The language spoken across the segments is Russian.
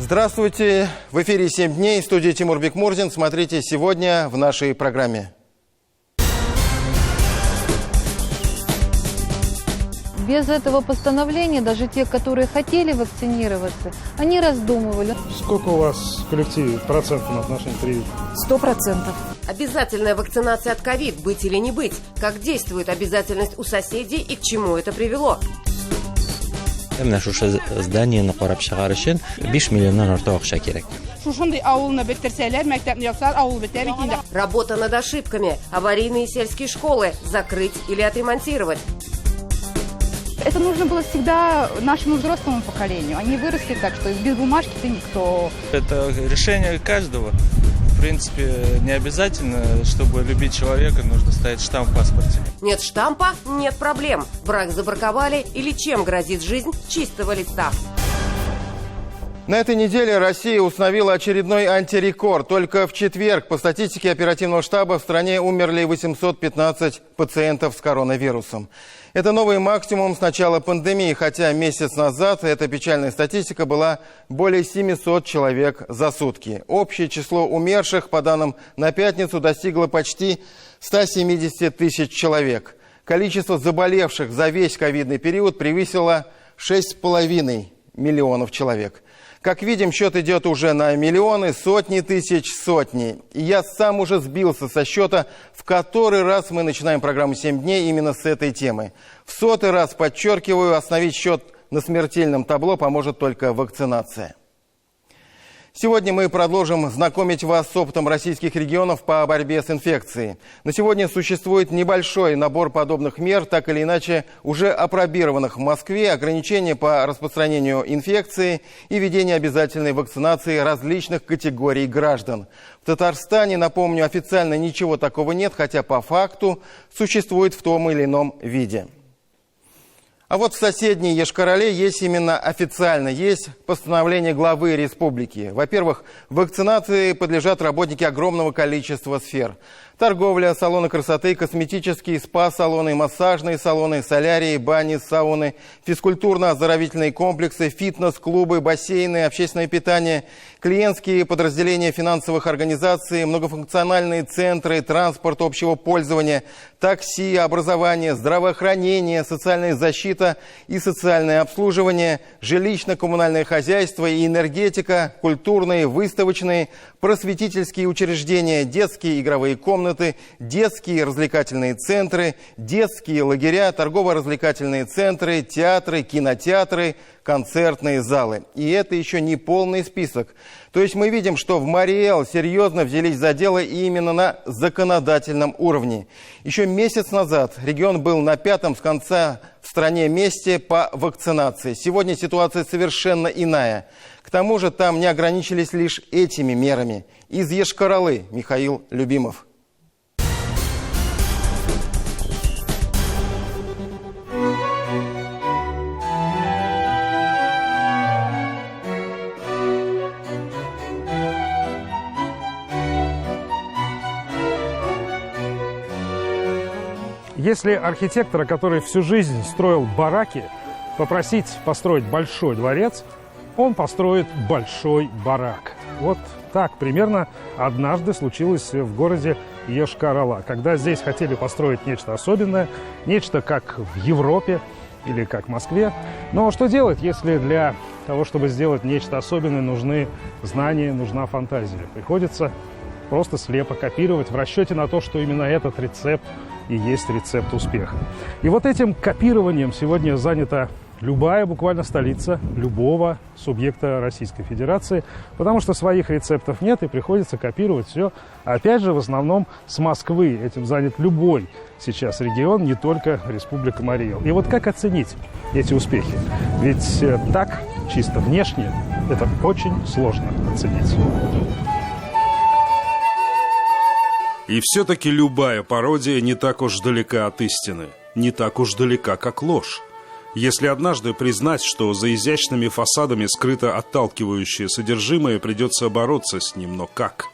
Здравствуйте! В эфире «7 дней», студия Тимур Бекмурзин. Смотрите сегодня в нашей программе. Без этого постановления даже те, которые хотели вакцинироваться, они раздумывали. Сколько у вас в коллективе процентов на отношении прививки? 100%. Обязательная вакцинация от ковид, быть или не быть? Как действует обязательность у соседей и к чему это привело? Эмне шушы зданиені қарап шығар үшін 5 миллионнан артық ақша керек. Работа над ошибками, аварийные сельские школы закрыть или отремонтировать. Это нужно было всегда нашему взрослому поколению. Они выросли так, что без бумажки ты никто. Это решение каждого. В принципе, не обязательно, чтобы любить человека, нужно ставить штамп в паспорте. Нет штампа – нет проблем. Брак забраковали или чем грозит жизнь чистого листа? На этой неделе Россия установила очередной антирекорд. Только в четверг, по статистике оперативного штаба, в стране умерли 815 пациентов с коронавирусом. Это новый максимум с начала пандемии, хотя месяц назад эта печальная статистика была более 700 человек за сутки. Общее число умерших, по данным на пятницу, достигло почти 170 тысяч человек. Количество заболевших за весь ковидный период превысило 6,5 миллионов человек. Как видим, счет идет уже на миллионы, сотни тысяч, сотни. И я сам уже сбился со счета, в который раз мы начинаем программу «7 дней» именно с этой темы. В 100-й раз подчеркиваю, остановить счет на смертельном табло поможет только вакцинация. Сегодня мы продолжим знакомить вас с опытом российских регионов по борьбе с инфекцией. На сегодня существует небольшой набор подобных мер, так или иначе уже апробированных в Москве, ограничения по распространению инфекции и ведение обязательной вакцинации различных категорий граждан. В Татарстане, напомню, официально ничего такого нет, хотя по факту существует в том или ином виде. А вот в соседней Йошкар-Оле есть именно официально, есть постановление главы республики. Во-первых, вакцинации подлежат работники огромного количества сфер. Торговля, салоны красоты, косметические, спа-салоны, массажные салоны, солярии, бани, сауны, физкультурно-оздоровительные комплексы, фитнес-клубы, бассейны, общественное питание, клиентские подразделения финансовых организаций, многофункциональные центры, транспорт общего пользования, такси, образование, здравоохранение, социальная защита и социальное обслуживание, жилищно-коммунальное хозяйство и энергетика, культурные, выставочные, просветительские учреждения, детские игровые комнаты, детские развлекательные центры, детские лагеря, торгово-развлекательные центры, театры, кинотеатры, концертные залы. И это еще не полный список. То есть мы видим, что в Марий-Эл серьезно взялись за дело именно на законодательном уровне. Еще месяц назад регион был на 5-м с конца в стране месте по вакцинации. Сегодня ситуация совершенно иная. К тому же там не ограничились лишь этими мерами. Из Йошкар-Олы Михаил Любимов. Если архитектора, который всю жизнь строил бараки, попросить построить большой дворец, он построит большой барак. Вот так примерно однажды случилось в городе Йошкар-Ола, когда здесь хотели построить нечто особенное, нечто как в Европе или как в Москве. Но что делать, если для того, чтобы сделать нечто особенное, нужны знания, нужна фантазия? Приходится просто слепо копировать в расчете на то, что именно этот рецепт и есть рецепт успеха. И вот этим копированием сегодня занята любая буквально столица любого субъекта Российской Федерации, потому что своих рецептов нет и приходится копировать все. Опять же, в основном с Москвы. Этим занят любой сейчас регион, не только Республика Марий-Эл. И вот как оценить эти успехи? Ведь так, чисто внешне, это очень сложно оценить. И все-таки любая пародия не так уж далека от истины, не так уж далека, как ложь. Если однажды признать, что за изящными фасадами скрыто отталкивающее содержимое, придется бороться с ним, но как?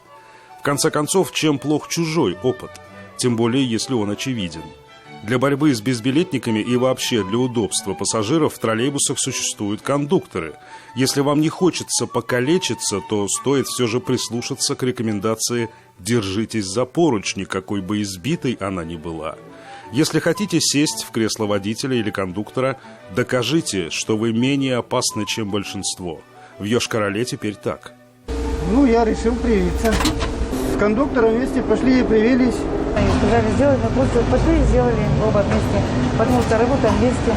В конце концов, чем плох чужой опыт, тем более если он очевиден. Для борьбы с безбилетниками и вообще для удобства пассажиров в троллейбусах существуют кондукторы. Если вам не хочется покалечиться, то стоит все же прислушаться к рекомендации «держитесь за поручни», какой бы избитой она ни была. Если хотите сесть в кресло водителя или кондуктора, докажите, что вы менее опасны, чем большинство. В Йошкар-Оле теперь так. Я решил привиться. С кондуктором вместе пошли и привились. Они сказали сделать, мы просто пошли и сделали оба вместе. Потому что работаем вместе.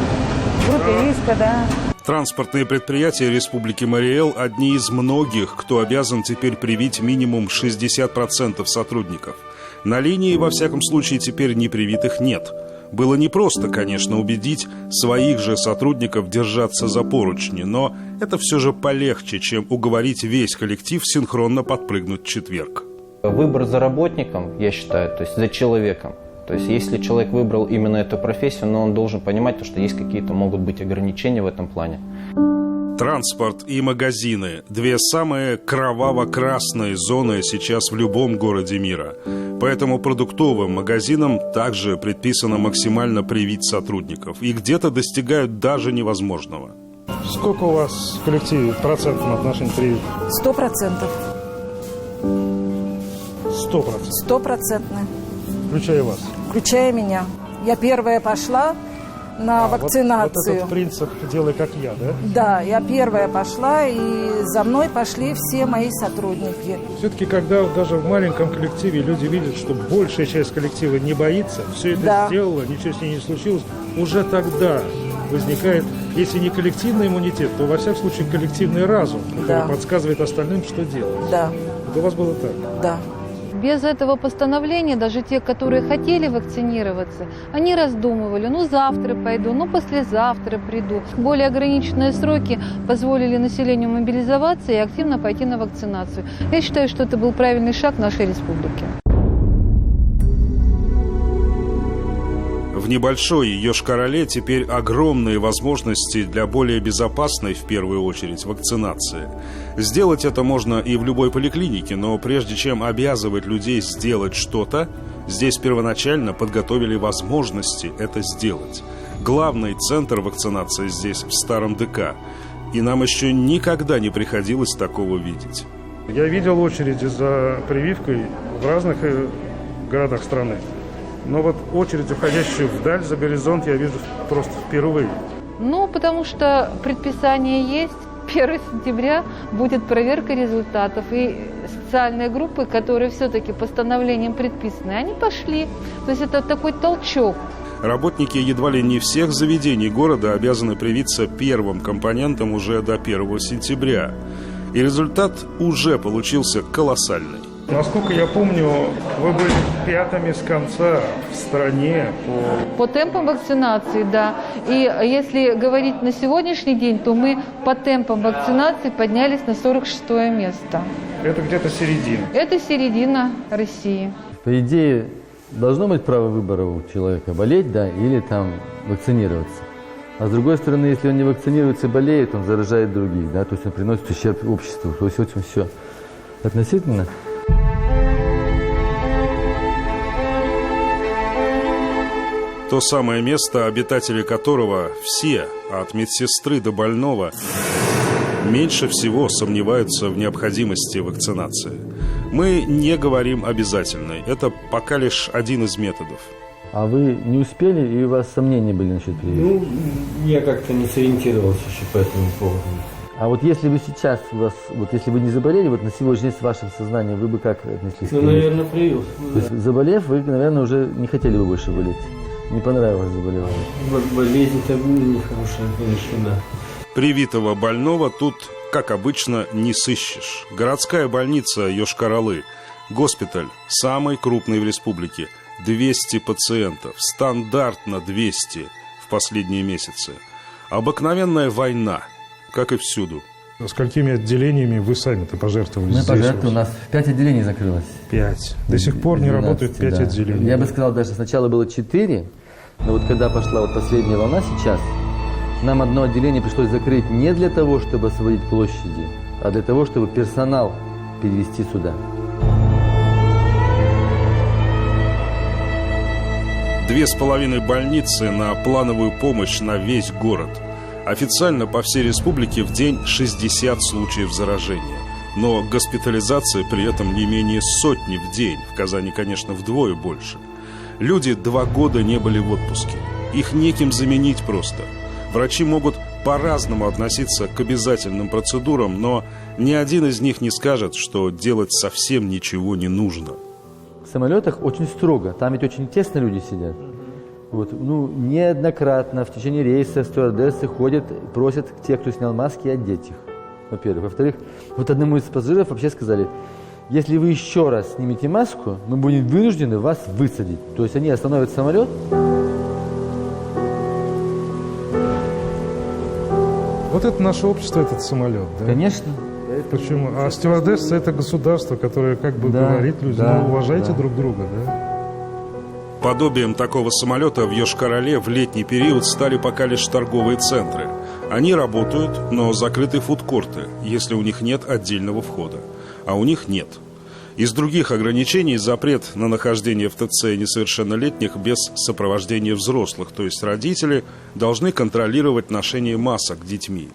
В группе риска, да. Транспортные предприятия Республики Марий-Эл – одни из многих, кто обязан теперь привить минимум 60% сотрудников. На линии, во всяком случае, теперь непривитых нет. Было непросто, конечно, убедить своих же сотрудников держаться за поручни, но это все же полегче, чем уговорить весь коллектив синхронно подпрыгнуть в четверг. Выбор за работником, я считаю, то есть за человеком. То есть если человек выбрал именно эту профессию, но он должен понимать, что есть какие-то могут быть ограничения в этом плане. Транспорт и магазины – две самые кроваво-красные зоны сейчас в любом городе мира. Поэтому продуктовым магазинам также предписано максимально привить сотрудников. И где-то достигают даже невозможного. Сколько у вас в коллективе процентном отношении привитых? 100%. 100%. 100%. Включая вас? Включая меня. Я первая пошла на вакцинацию. Вот этот принцип «делай как я», да? Да, я первая пошла, и за мной пошли все мои сотрудники. Все-таки, когда даже в маленьком коллективе люди видят, что большая часть коллектива не боится, все это сделала, ничего с ней не случилось, уже тогда возникает, если не коллективный иммунитет, то, во всяком случае, коллективный разум, который подсказывает остальным, что делать. Да. Это у вас было так? Да. Без этого постановления даже те, которые хотели вакцинироваться, они раздумывали, завтра пойду, послезавтра приду. Более ограниченные сроки позволили населению мобилизоваться и активно пойти на вакцинацию. Я считаю, что это был правильный шаг в нашей республике. В небольшой Йошкар-Оле теперь огромные возможности для более безопасной, в первую очередь, вакцинации. Сделать это можно и в любой поликлинике, но прежде чем обязывать людей сделать что-то, здесь первоначально подготовили возможности это сделать. Главный центр вакцинации здесь, в старом ДК. И нам еще никогда не приходилось такого видеть. Я видел очереди за прививкой в разных городах страны. Но вот очередь, уходящую вдаль, за горизонт, я вижу просто впервые. Потому что предписание есть. 1 сентября будет проверка результатов. И социальные группы, которые все-таки постановлением предписаны, они пошли. То есть это такой толчок. Работники едва ли не всех заведений города обязаны привиться первым компонентом уже до 1 сентября. И результат уже получился колоссальный. Насколько я помню, вы были пятыми с конца в стране по темпам вакцинации, да. И если говорить на сегодняшний день, то мы по темпам вакцинации поднялись на 46-е место. Это где-то середина. Это середина России. По идее, должно быть право выбора у человека, болеть, или вакцинироваться. А с другой стороны, если он не вакцинируется и болеет, он заражает других, то есть он приносит ущерб обществу. То есть очень все относительно. То самое место, обитатели которого все, от медсестры до больного, меньше всего сомневаются в необходимости вакцинации. Мы не говорим обязательной. Это пока лишь один из методов. А вы не успели, и у вас сомнения были насчет прививки? Я как-то не сориентировался еще по этому поводу. А вот если бы сейчас если бы не заболели, на сегодняшний день с вашим сознанием, вы бы как отнеслись? Наверное, привился. То есть, заболев, вы, наверное, уже не хотели бы больше болеть? Не понравилось заболевание? Болезнь-то нехорошая, конечно, да. Привитого больного тут, как обычно, не сыщешь. Городская больница Йошкар-Олы, госпиталь, самый крупный в республике. 200 пациентов, стандартно 200 в последние месяцы. Обыкновенная война, как и всюду. Сколькими отделениями вы сами-то пожертвовали? Мы пожертвовали, у нас 5 отделений закрылось. 5. До сих пор не работают 5 отделений. Я бы сказал, даже сначала было 4, но когда пошла последняя волна сейчас, нам одно отделение пришлось закрыть не для того, чтобы освободить площади, а для того, чтобы персонал перевести сюда. 2,5 больницы на плановую помощь на весь город. Официально по всей республике в день 60 случаев заражения. Но госпитализация при этом не менее сотни в день. В Казани, конечно, вдвое больше. Люди 2 года не были в отпуске. Их неким заменить просто. Врачи могут по-разному относиться к обязательным процедурам, но ни один из них не скажет, что делать совсем ничего не нужно. В самолетах очень строго. Там ведь очень тесно люди сидят. Вот, неоднократно в течение рейса стюардессы ходят, просят тех, кто снял маски, одеть их. Во-первых. Во-вторых, вот одному из пассажиров вообще сказали: если вы еще раз снимете маску, мы будем вынуждены вас высадить. То есть они остановят самолет. Вот это наше общество, этот самолет, да? Конечно. Почему? А стюардесса — это государство, которое как бы говорит людям: уважайте друг друга, да? Подобием такого самолета в Йошкар-Оле в летний период стали пока лишь торговые центры. Они работают, но закрыты фудкорты, если у них нет отдельного входа. А у них нет. Из других ограничений запрет на нахождение в ТЦ несовершеннолетних без сопровождения взрослых, то есть родители должны контролировать ношение масок детьми.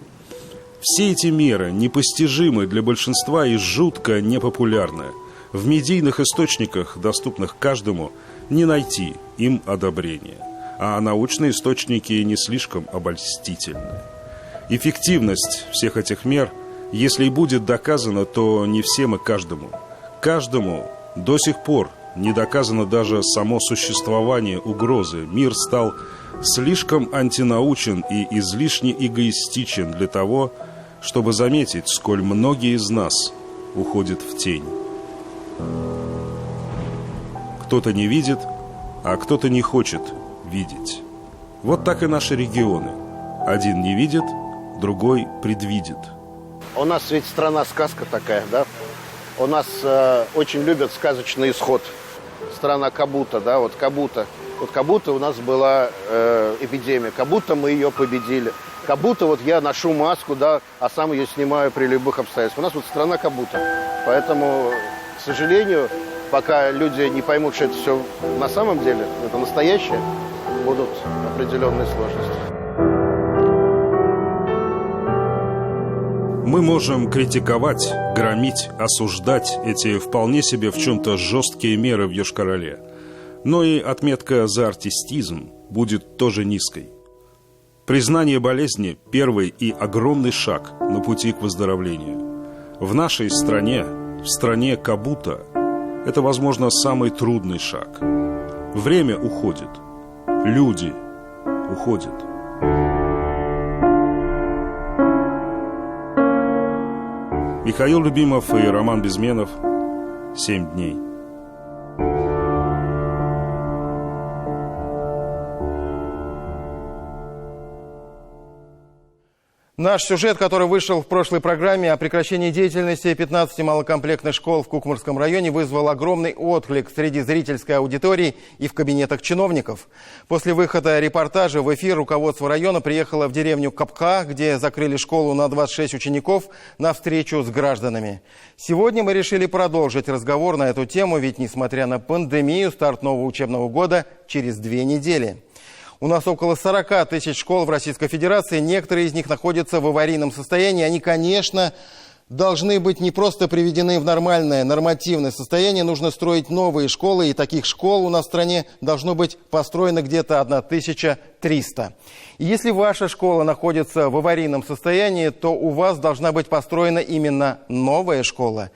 Все эти меры непостижимы для большинства и жутко непопулярны. В медийных источниках, доступных каждому, не найти им одобрения. А научные источники не слишком обольстительны. Эффективность всех этих мер, если и будет доказана, то не всем и каждому. Каждому до сих пор не доказано даже само существование угрозы. Мир стал слишком антинаучен и излишне эгоистичен для того, чтобы заметить, сколь многие из нас уходят в тень. Кто-то не видит, а кто-то не хочет видеть. Вот так и наши регионы. Один не видит, другой предвидит. У нас ведь страна-сказка такая, да? У нас очень любят сказочный исход. Страна как-будто, да, вот как-будто. Вот как-будто у нас была эпидемия, как будто мы ее победили. Как будто вот я ношу маску, да, а сам ее снимаю при любых обстоятельствах. У нас вот страна как будто. Поэтому, к сожалению, пока люди не поймут, что это все на самом деле, это настоящее, будут определенные сложности. Мы можем критиковать, громить, осуждать эти вполне себе в чем-то жесткие меры в Йошкар-Оле. Но и отметка за артистизм будет тоже низкой. Признание болезни – первый и огромный шаг на пути к выздоровлению. В нашей стране, в стране как-будто, это, возможно, самый трудный шаг. Время уходит, люди уходят. Михаил Любимов и Роман Безменов. 7 дней. Наш сюжет, который вышел в прошлой программе о прекращении деятельности 15 малокомплектных школ в Кукмурском районе, вызвал огромный отклик среди зрительской аудитории и в кабинетах чиновников. После выхода репортажа в эфир руководство района приехало в деревню Капка, где закрыли школу на 26 учеников, на встречу с гражданами. Сегодня мы решили продолжить разговор на эту тему, ведь, несмотря на пандемию, старт нового учебного года через 2 недели. У нас около 40 тысяч школ в Российской Федерации. Некоторые из них находятся в аварийном состоянии. Они, конечно, должны быть не просто приведены в нормальное, нормативное состояние. Нужно строить новые школы. И таких школ у нас в стране должно быть построено где-то 1300. И если ваша школа находится в аварийном состоянии, то у вас должна быть построена именно новая школа.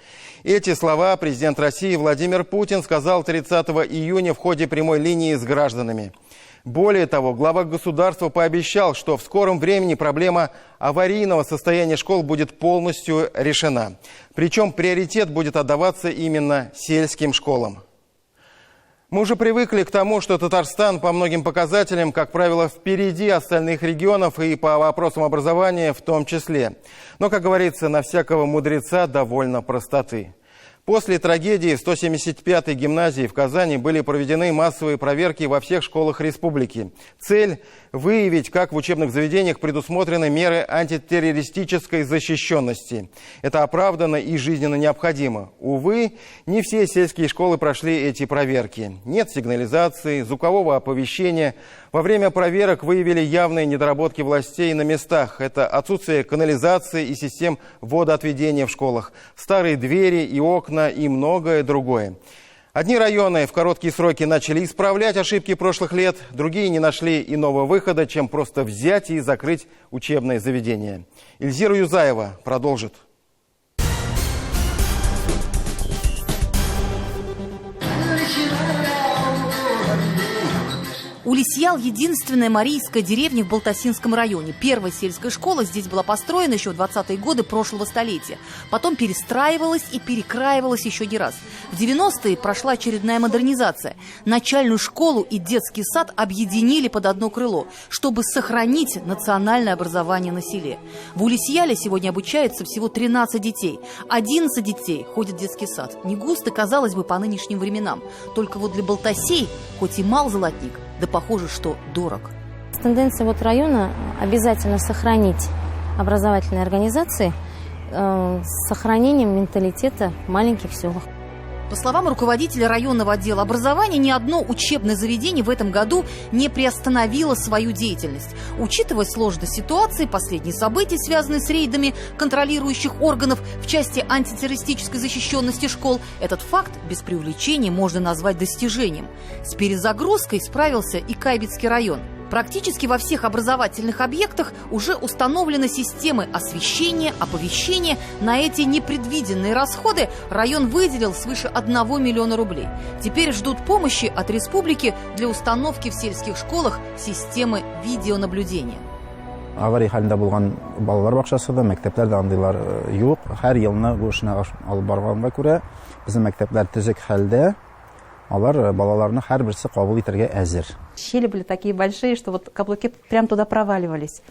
Эти слова президент России Владимир Путин сказал 30 июня в ходе прямой линии с гражданами. Более того, глава государства пообещал, что в скором времени проблема аварийного состояния школ будет полностью решена. Причем приоритет будет отдаваться именно сельским школам. Мы уже привыкли к тому, что Татарстан по многим показателям, как правило, впереди остальных регионов и по вопросам образования в том числе. Но, как говорится, на всякого мудреца довольно простоты. После трагедии в 175-й гимназии в Казани были проведены массовые проверки во всех школах республики. Цель – выявить, как в учебных заведениях предусмотрены меры антитеррористической защищенности. Это оправданно и жизненно необходимо. Увы, не все сельские школы прошли эти проверки. Нет сигнализации, звукового оповещения. Во время проверок выявили явные недоработки властей на местах. Это отсутствие канализации и систем водоотведения в школах, старые двери и окна и многое другое. Одни районы в короткие сроки начали исправлять ошибки прошлых лет, другие не нашли иного выхода, чем просто взять и закрыть учебное заведение. Эльзира Юзаева продолжит. Улисьял – единственная марийская деревня в Балтасинском районе. Первая сельская школа здесь была построена еще в 20-е годы прошлого столетия. Потом перестраивалась и перекраивалась еще не раз. В 90-е прошла очередная модернизация. Начальную школу и детский сад объединили под одно крыло, чтобы сохранить национальное образование на селе. В Улисьяле сегодня обучается всего 13 детей. 11 детей ходят в детский сад. Не густо, казалось бы, по нынешним временам. Только вот для балтасей, хоть и мал золотник, да похоже, что дорог. Тенденция района обязательно сохранить образовательные организации с сохранением менталитета в маленьких селах. По словам руководителя районного отдела образования, ни одно учебное заведение в этом году не приостановило свою деятельность. Учитывая сложность ситуации, последние события, связанные с рейдами контролирующих органов в части антитеррористической защищенности школ, этот факт без преувеличения можно назвать достижением. С перезагрузкой справился и Кайбицкий район. Практически во всех образовательных объектах уже установлены системы освещения, оповещения. На эти непредвиденные расходы район выделил свыше 1 миллиона рублей. Теперь ждут помощи от республики для установки в сельских школах системы видеонаблюдения. Авария халында булган балалар бакчасы да, мәктәпләр дә андыйлар юк. Һәр елны бу эшне алып барганга күрә, безнең мәктәпләр төзек хәлдә. Алар балаларны һәрберсе кабул итәргә әзер. Щели были такие большие, что каблуки прям туда проваливались.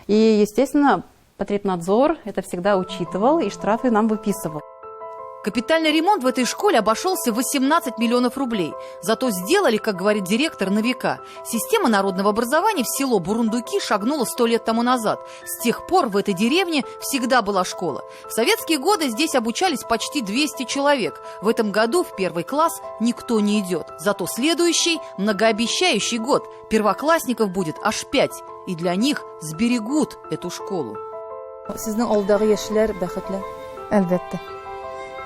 И, естественно, Потребнадзор это всегда учитывал и штрафы нам выписывал. Капитальный ремонт в этой школе обошелся в 18 миллионов рублей. Зато сделали, как говорит директор, на века. Система народного образования в село Бурундуки шагнула 100 лет тому назад. С тех пор в этой деревне всегда была школа. В советские годы здесь обучались почти 200 человек. В этом году в 1 класс никто не идет. Зато следующий, многообещающий год, первоклассников будет аж 5. И для них сберегут эту школу.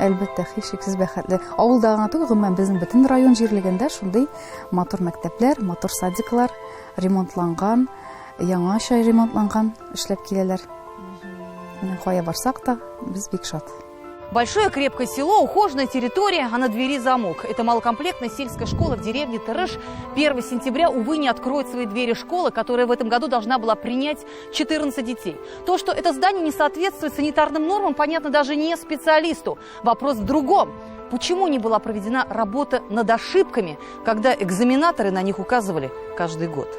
Әлбәттә, һичшиксез бәхетле. Авылдагы түгел, гомумән безнең бөтен район җирлегендә шундый матур мәктәпләр, матур садиклар ремонтланган, яңача ремонтланган эшләп киләләр. Кая барсак та, без бик шат. Большое крепкое село, ухоженная территория, а на двери замок. Это малокомплектная сельская школа в деревне Тырыш. 1 сентября, увы, не откроет свои двери школы, которая в этом году должна была принять 14 детей. То, что это здание не соответствует санитарным нормам, понятно даже не специалисту. Вопрос в другом. Почему не была проведена работа над ошибками, когда экзаменаторы на них указывали каждый год?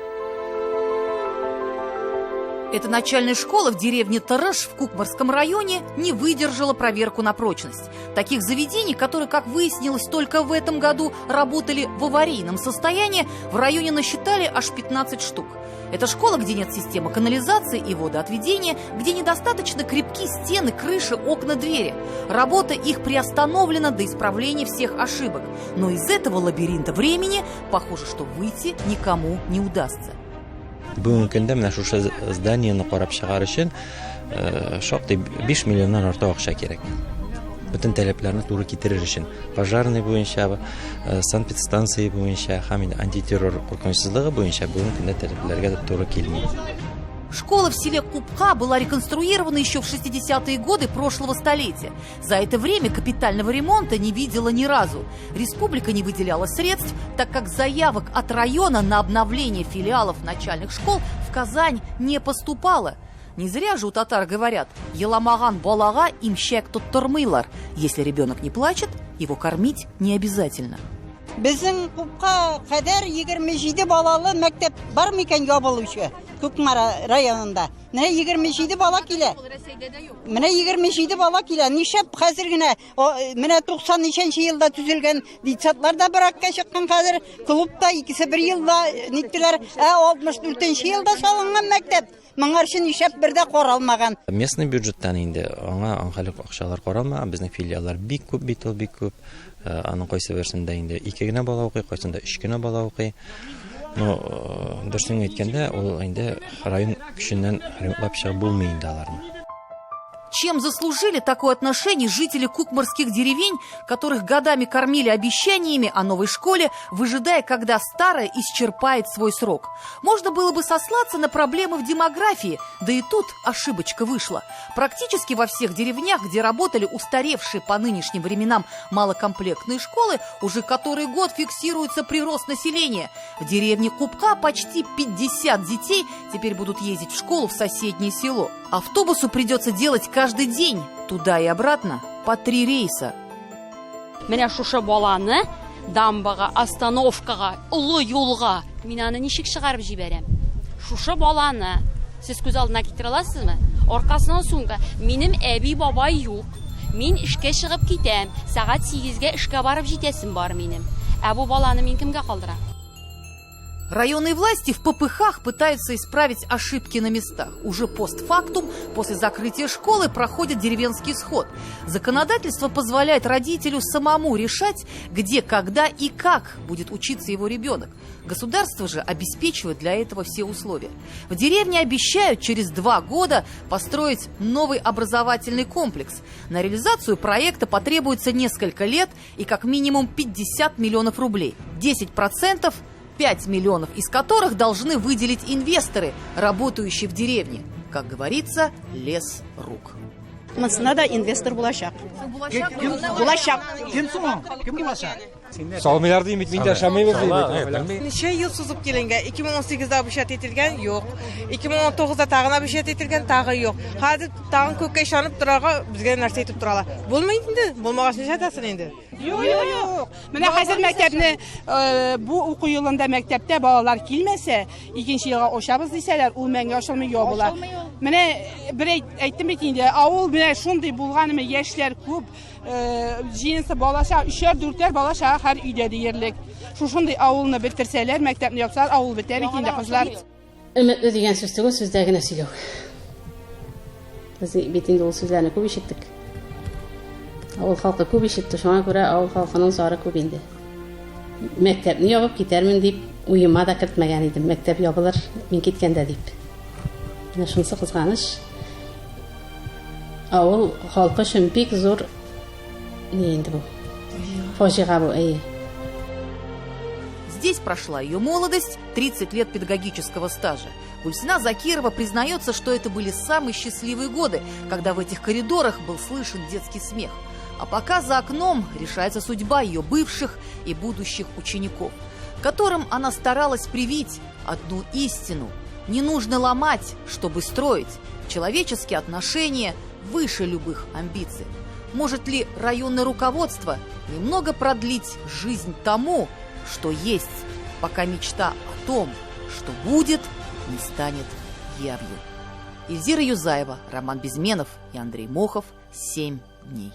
Эта начальная школа в деревне Тырыш в Кукмарском районе не выдержала проверку на прочность. Таких заведений, которые, как выяснилось, только в этом году работали в аварийном состоянии, в районе насчитали аж 15 штук. Это школа, где нет системы канализации и водоотведения, где недостаточно крепки стены, крыши, окна, двери. Работа их приостановлена до исправления всех ошибок. Но из этого лабиринта времени, похоже, что выйти никому не удастся. Бүгенге көндә менә шушы зданиены карап чыгар өчен шактый 5 миллионнан артык акча кирәк. Бүтән таләпләрне туры китерер өчен пожарный буенча, санэпидстанция буенча һәм антитеррор куркынычсызлыгы буенча бүгенге көндә таләпләргә туры килми. Школа в селе Купка была реконструирована еще в 60-е годы прошлого столетия. За это время капитального ремонта не видела ни разу. Республика не выделяла средств, так как заявок от района на обновление филиалов начальных школ в Казань не поступало. Не зря же у татар говорят «Еламаган балага имщек туттырмыйлар». Если ребенок не плачет, его кормить не обязательно. Безнең Купка кадәр 27 балалы мәктәп бар микән ябылучы? Көкмара районында. Менә 27 бала килә. Менә 27 бала килә. Нишләп хәзер генә менә 90 ничәнче елда төзелгән детсадлар да бракка чыккан хәзер. Клубта икесе бер елда ниттеләр. 64нче елда салынган мәктәп. Моңарчы нишләп бердә каралмаган. Местный бюджеттан инде аңа аңхалык акчалар каралмаган. Безнең филиаллар бик күп бит ул бик күп. Аның кайсы версендә инде 2 генә бала укый, кайсында 3 генә бала укый. Но дөресен әйткәндә, ул инде район көченнән ремонтлап чыгып булмый инде аларны. Чем заслужили такое отношение жители кукмарских деревень, которых годами кормили обещаниями о новой школе, выжидая, когда старая исчерпает свой срок? Можно было бы сослаться на проблемы в демографии, да и тут ошибочка вышла. Практически во всех деревнях, где работали устаревшие по нынешним временам малокомплектные школы, уже который год фиксируется прирост населения. В деревне Купка почти 50 детей теперь будут ездить в школу в соседнее село. Автобусу придется делать каждый день туда и обратно по 3 рейса. Менә шушы баланы дамбага, остановкага, улы юлга мин аны ничек чыгарып җибәрәм? Шушы баланы сез күз алдына китерә аласызмы? Аркасынан сумка. Минем әби бабай юк. Мин эшкә чыгып китәм. Сәгать 8гә эшкә барып җитәсем бар минем. Бу баланы мин кемгә калдырам? Районные власти в попыхах пытаются исправить ошибки на местах. Уже постфактум, после закрытия школы, проходит деревенский сход. Законодательство позволяет родителю самому решать, где, когда и как будет учиться его ребенок. Государство же обеспечивает для этого все условия. В деревне обещают через 2 года построить новый образовательный комплекс. На реализацию проекта потребуется несколько лет и как минимум 50 миллионов рублей. 10% 5 миллионов из которых должны выделить инвесторы, работающие в деревне. Как говорится, лес рук. Монсына да инвестор булачак. Булачак. Кем соң? Кем булачак? Салмыйларды имит миндә шамыйбыз дип. Ничә ел сузып килгәнгә 2018да бушат ителгән юк. 2019да тагына бушат ителгән тагы юк. Хәзер тагын көккә ишанып торарга безгә нәрсә итеп торалар. Булмый инде. Булмагач ничә тәсен инде. Юк. Менә хәзер мәктәпне бу уку елында мәктәптә балалар килмәсә, 2нче елга ошабыз дисәләр, ул мәңгә ошалмый юк була. Менә бер әйттем бит инде, авыл менә шундый булганымы, яшьләр күп, җинесе балаша, 3-4 балаша һәр өйдә диярлек. Шушындый авылны битерсәләр, мәктәпне япсалар, авыл бетә бит инде кызлар. Өметле дигән сүздә сүздә генә сөйләү. Без бит инде ул сүзләрне күп ишеттек. Авыл халкы күп ишетте, шуңа күрә авыл халкының зары күп инде. Мәктәпне ябып китәрмен дип уйыма да кертмәгән идем. Мәктәп ябылыр, мин киткәндә дип. Менә шунысы кызганыч. Авыл халкы өчен бик зур инде бу. Фаҗига бу, әйе. Здесь прошла ее молодость, 30 лет педагогического стажа. Гульсина Закирова признается, что это были самые счастливые годы, когда в этих коридорах был слышен детский смех. А пока за окном решается судьба ее бывших и будущих учеников, которым она старалась привить одну истину. Не нужно ломать, чтобы строить. Человеческие отношения выше любых амбиций. Может ли районное руководство немного продлить жизнь тому, что есть, пока мечта о том, что будет, не станет явью? Эльзира Юзаева, Роман Безменов и Андрей Мохов. 7 дней.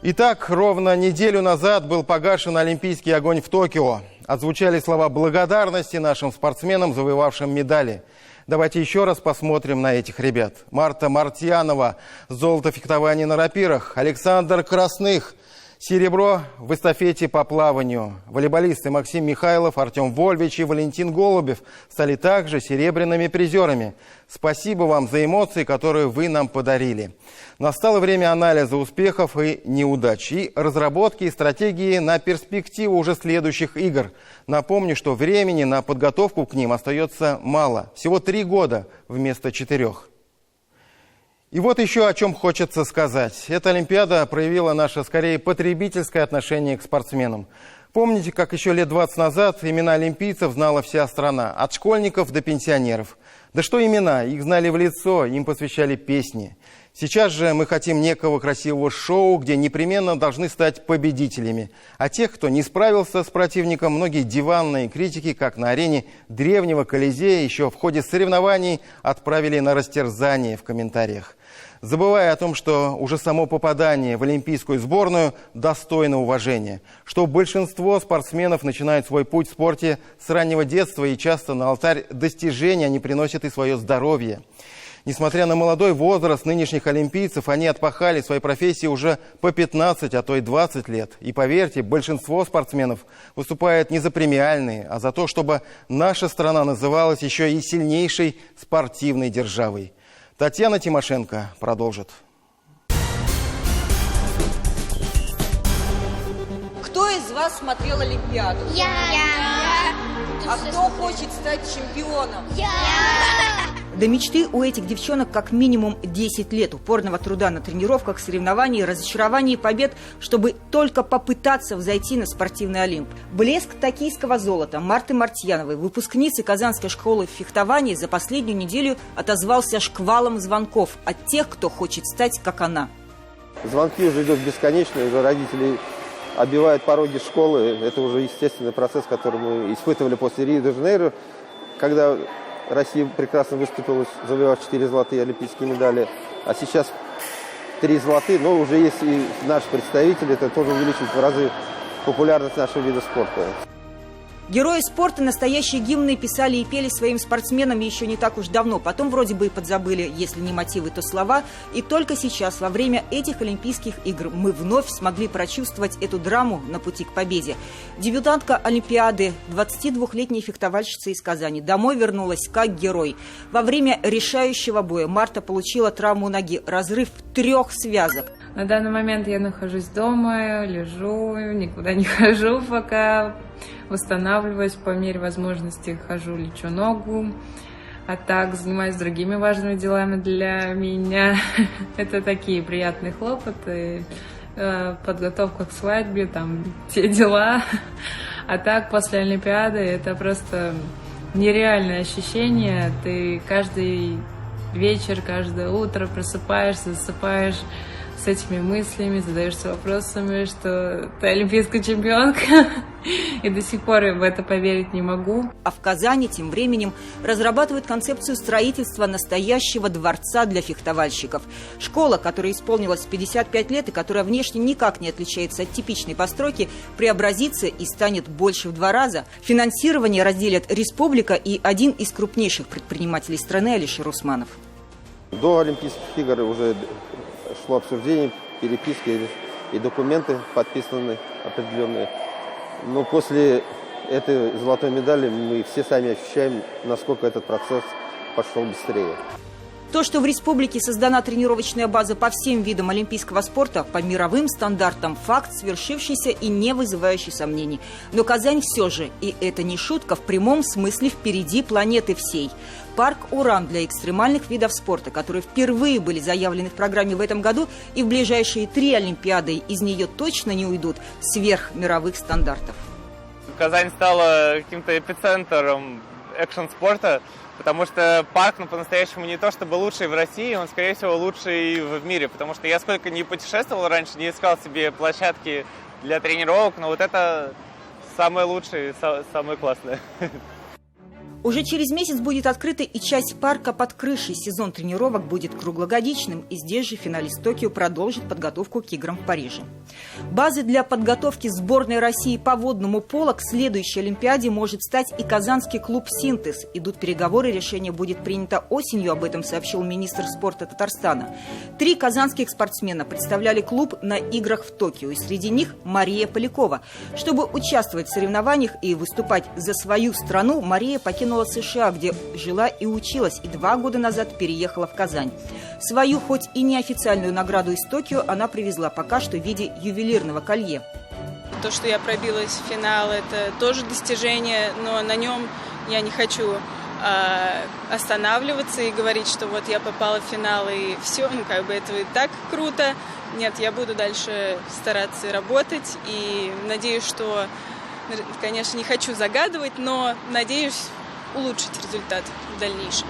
Итак, ровно неделю назад был погашен олимпийский огонь в Токио. Отзвучали слова благодарности нашим спортсменам, завоевавшим медали. Давайте еще раз посмотрим на этих ребят. Марта Мартьянова, золото в фехтовании на рапирах. Александр Красных, серебро в эстафете по плаванию. Волейболисты Максим Михайлов, Артем Вольвич и Валентин Голубев стали также серебряными призерами. Спасибо вам за эмоции, которые вы нам подарили. Настало время анализа успехов и неудач, и разработки и стратегии на перспективу уже следующих игр. Напомню, что времени на подготовку к ним остается мало. Всего 3 года вместо 4. И вот еще о чем хочется сказать. Эта Олимпиада проявила наше, скорее, потребительское отношение к спортсменам. Помните, как еще лет 20 назад имена олимпийцев знала вся страна, от школьников до пенсионеров. Да что имена, их знали в лицо, им посвящали песни. Сейчас же мы хотим некого красивого шоу, где непременно должны стать победителями. А тех, кто не справился с противником, многие диванные критики, как на арене древнего Колизея, еще в ходе соревнований отправили на растерзание в комментариях. Забывая о том, что уже само попадание в олимпийскую сборную достойно уважения, что большинство спортсменов начинают свой путь в спорте с раннего детства и часто на алтарь достижений они приносят и свое здоровье. Несмотря на молодой возраст нынешних олимпийцев, они отпахали своей профессии уже по 15, а то и 20 лет. И поверьте, большинство спортсменов выступает не за премиальные, а за то, чтобы наша страна называлась еще и сильнейшей спортивной державой. Татьяна Тимошенко продолжит. Кто из вас смотрел Олимпиаду? Я. А кто хочет стать чемпионом? Я. До мечты у этих девчонок как минимум 10 лет упорного труда на тренировках, соревнований, разочарований и побед, чтобы только попытаться взойти на спортивный Олимп. Блеск токийского золота Марты Мартьяновой, выпускницы Казанской школы фехтования, за последнюю неделю отозвался шквалом звонков от тех, кто хочет стать как она. Звонки уже идут бесконечно, уже родители оббивают пороги школы. Это уже естественный процесс, который мы испытывали после Рио-де-Жанейро, когда Россия прекрасно выступила, завоевав 4 золотые олимпийские медали. А сейчас 3 золотые, но уже есть и наши представители, это тоже увеличивает в разы популярность нашего вида спорта. Герои спорта настоящие гимны писали и пели своим спортсменам еще не так уж давно. Потом вроде бы и подзабыли, если не мотивы, то слова. И только сейчас, во время этих Олимпийских игр, мы вновь смогли прочувствовать эту драму на пути к победе. Дебютантка Олимпиады, 22-летняя фехтовальщица из Казани, домой вернулась как герой. Во время решающего боя Марта получила травму ноги, разрыв 3 связок. На данный момент я нахожусь дома, лежу, никуда не хожу пока. Восстанавливаюсь по мере возможности, хожу, лечу ногу, а так занимаюсь другими важными делами для меня. Это такие приятные хлопоты, подготовка к свадьбе, там те дела. А так после Олимпиады это просто нереальное ощущение. Ты каждый вечер, каждое утро просыпаешься, засыпаешь с этими мыслями, задаешься вопросами, что ты олимпийская чемпионка, и до сих пор я в это поверить не могу. А в Казани тем временем разрабатывают концепцию строительства настоящего дворца для фехтовальщиков. Школа, которой исполнилось 55 лет и которая внешне никак не отличается от типичной постройки, преобразится и станет больше в 2 раза. Финансирование разделят республика и один из крупнейших предпринимателей страны Алишер Усманов. До Олимпийских игр уже шло обсуждение, переписки и документы подписаны определенные. Но после этой золотой медали мы все сами ощущаем, насколько этот процесс пошел быстрее. То, что в республике создана тренировочная база по всем видам олимпийского спорта, по мировым стандартам, факт, свершившийся и не вызывающий сомнений. Но Казань все же, и это не шутка, в прямом смысле впереди планеты всей. Парк «Уран» для экстремальных видов спорта, которые впервые были заявлены в программе в этом году, и в ближайшие 3 Олимпиады из нее точно не уйдут сверх мировых стандартов. Казань стала каким-то эпицентром экшн-спорта, потому что парк, по-настоящему не то чтобы лучший в России, он, скорее всего, лучший в мире, потому что я сколько не путешествовал раньше, не искал себе площадки для тренировок, но вот это самое лучшее, самое классное. Уже через месяц будет открыта и часть парка под крышей. Сезон тренировок будет круглогодичным, и здесь же финалист Токио продолжит подготовку к играм в Париже. Базой для подготовки сборной России по водному поло к следующей Олимпиаде может стать и казанский клуб «Синтез». Идут переговоры, решение будет принято осенью, об этом сообщил министр спорта Татарстана. 3 казанских спортсмена представляли клуб на играх в Токио, и среди них Мария Полякова. Чтобы участвовать в соревнованиях и выступать за свою страну, Мария покинула США, где жила и училась, и 2 года назад переехала в Казань. Свою, хоть и неофициальную награду из Токио она привезла пока что в виде ювелирного колье. То, что я пробилась в финал, это тоже достижение, но на нем я не хочу останавливаться и говорить, что вот я попала в финал и все, это и так круто. Нет, я буду дальше стараться и работать, и надеюсь, что, конечно, не хочу загадывать, но надеюсь улучшить результат в дальнейшем.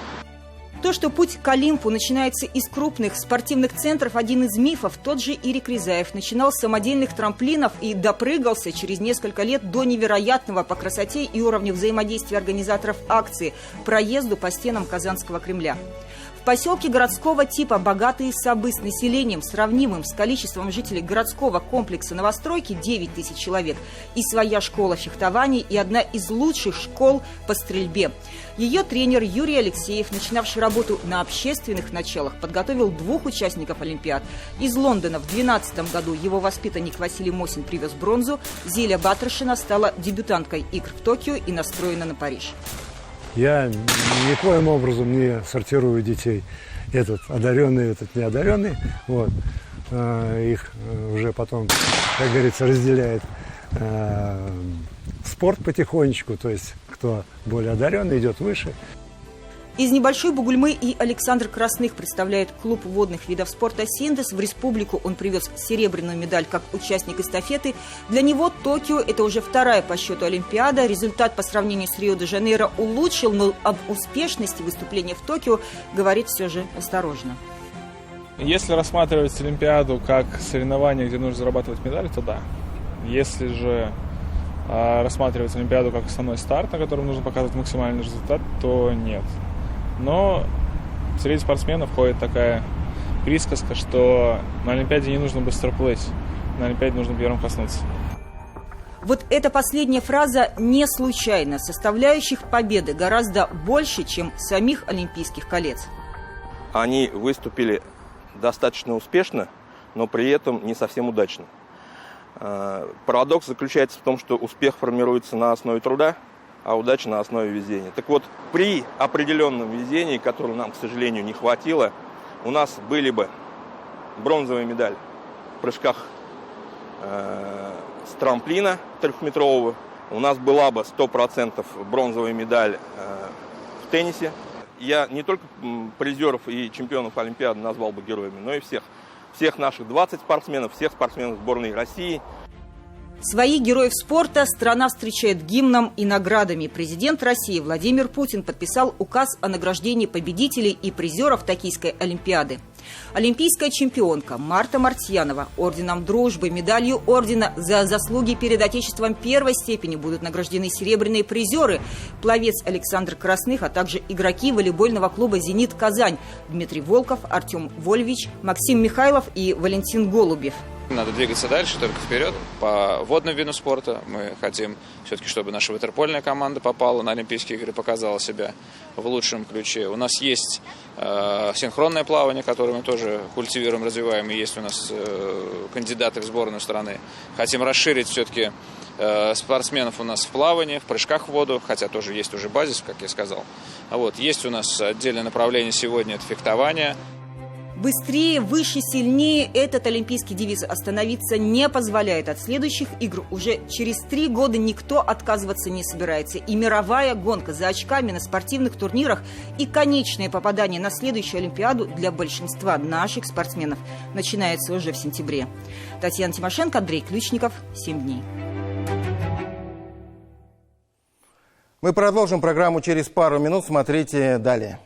То, что путь к Олимпу начинается из крупных спортивных центров, один из мифов. Тот же Ирик Ризаев начинал с самодельных трамплинов и допрыгался через несколько лет до невероятного по красоте и уровню взаимодействия организаторов акции проезду по стенам Казанского Кремля. В поселке городского типа богатые сабы с населением, сравнимым с количеством жителей городского комплекса новостройки 9 тысяч человек, и своя школа фехтования, и одна из лучших школ по стрельбе. Ее тренер Юрий Алексеев, начинавший работу на общественных началах, подготовил 2 участников Олимпиад. Из Лондона в 2012 году его воспитанник Василий Мосин привез бронзу. Зеля Батрашина стала дебютанткой игр в Токио и настроена на Париж. Я никоим образом не сортирую детей. Этот одаренный, этот неодаренный. Вот. Их уже потом, как говорится, разделяет спорт потихонечку. То есть, кто более одаренный, идет выше. Из небольшой Бугульмы и Александр Красных представляет клуб водных видов спорта «Синтез». В республику он привез серебряную медаль как участник эстафеты. Для него Токио – это уже 2-я по счету Олимпиада. Результат по сравнению с Рио-де-Жанейро улучшил, но об успешности выступления в Токио говорит все же осторожно. Если рассматривать Олимпиаду как соревнование, где нужно зарабатывать медали, то да. Если же рассматривать Олимпиаду как основной старт, на котором нужно показывать максимальный результат, то нет. Но среди спортсменов ходит такая присказка, что на Олимпиаде не нужно быстро плыть, на Олимпиаде нужно первым коснуться. Вот эта последняя фраза не случайна. Составляющих победы гораздо больше, чем самих Олимпийских колец. Они выступили достаточно успешно, но при этом не совсем удачно. Парадокс заключается в том, что успех формируется на основе труда, а удача на основе везения. Так вот, при определенном везении, которого нам, к сожалению, не хватило, у нас были бы бронзовая медаль в прыжках с трамплина 3-метрового, у нас была бы 100% бронзовая медаль в теннисе. Я не только призеров и чемпионов Олимпиады назвал бы героями, но и всех наших 20 спортсменов, всех спортсменов сборной России. Своих героев спорта страна встречает гимном и наградами. Президент России Владимир Путин подписал указ о награждении победителей и призеров Токийской Олимпиады. Олимпийская чемпионка Марта Мартьянова орденом дружбы, медалью ордена за заслуги перед Отечеством 1-й степени будут награждены серебряные призеры, пловец Александр Красных, а также игроки волейбольного клуба «Зенит Казань» Дмитрий Волков, Артем Вольвич, Максим Михайлов и Валентин Голубев. Надо двигаться дальше, только вперед. По водным видам спорта мы хотим все-таки, чтобы наша ватерпольная команда попала на Олимпийские игры, показала себя в лучшем ключе. У нас есть синхронное плавание, которое мы тоже культивируем, развиваем, и есть у нас кандидаты в сборную страны. Хотим расширить все-таки спортсменов у нас в плавании, в прыжках в воду, хотя тоже есть уже базис, как я сказал. Вот. Есть у нас отдельное направление сегодня, это фехтование. Быстрее, выше, сильнее – этот олимпийский девиз остановиться не позволяет. От следующих игр уже через 3 года никто отказываться не собирается. И мировая гонка за очками на спортивных турнирах и конечное попадание на следующую Олимпиаду для большинства наших спортсменов начинается уже в сентябре. Татьяна Тимошенко, Андрей Ключников. 7 дней. Мы продолжим программу через пару минут. Смотрите далее.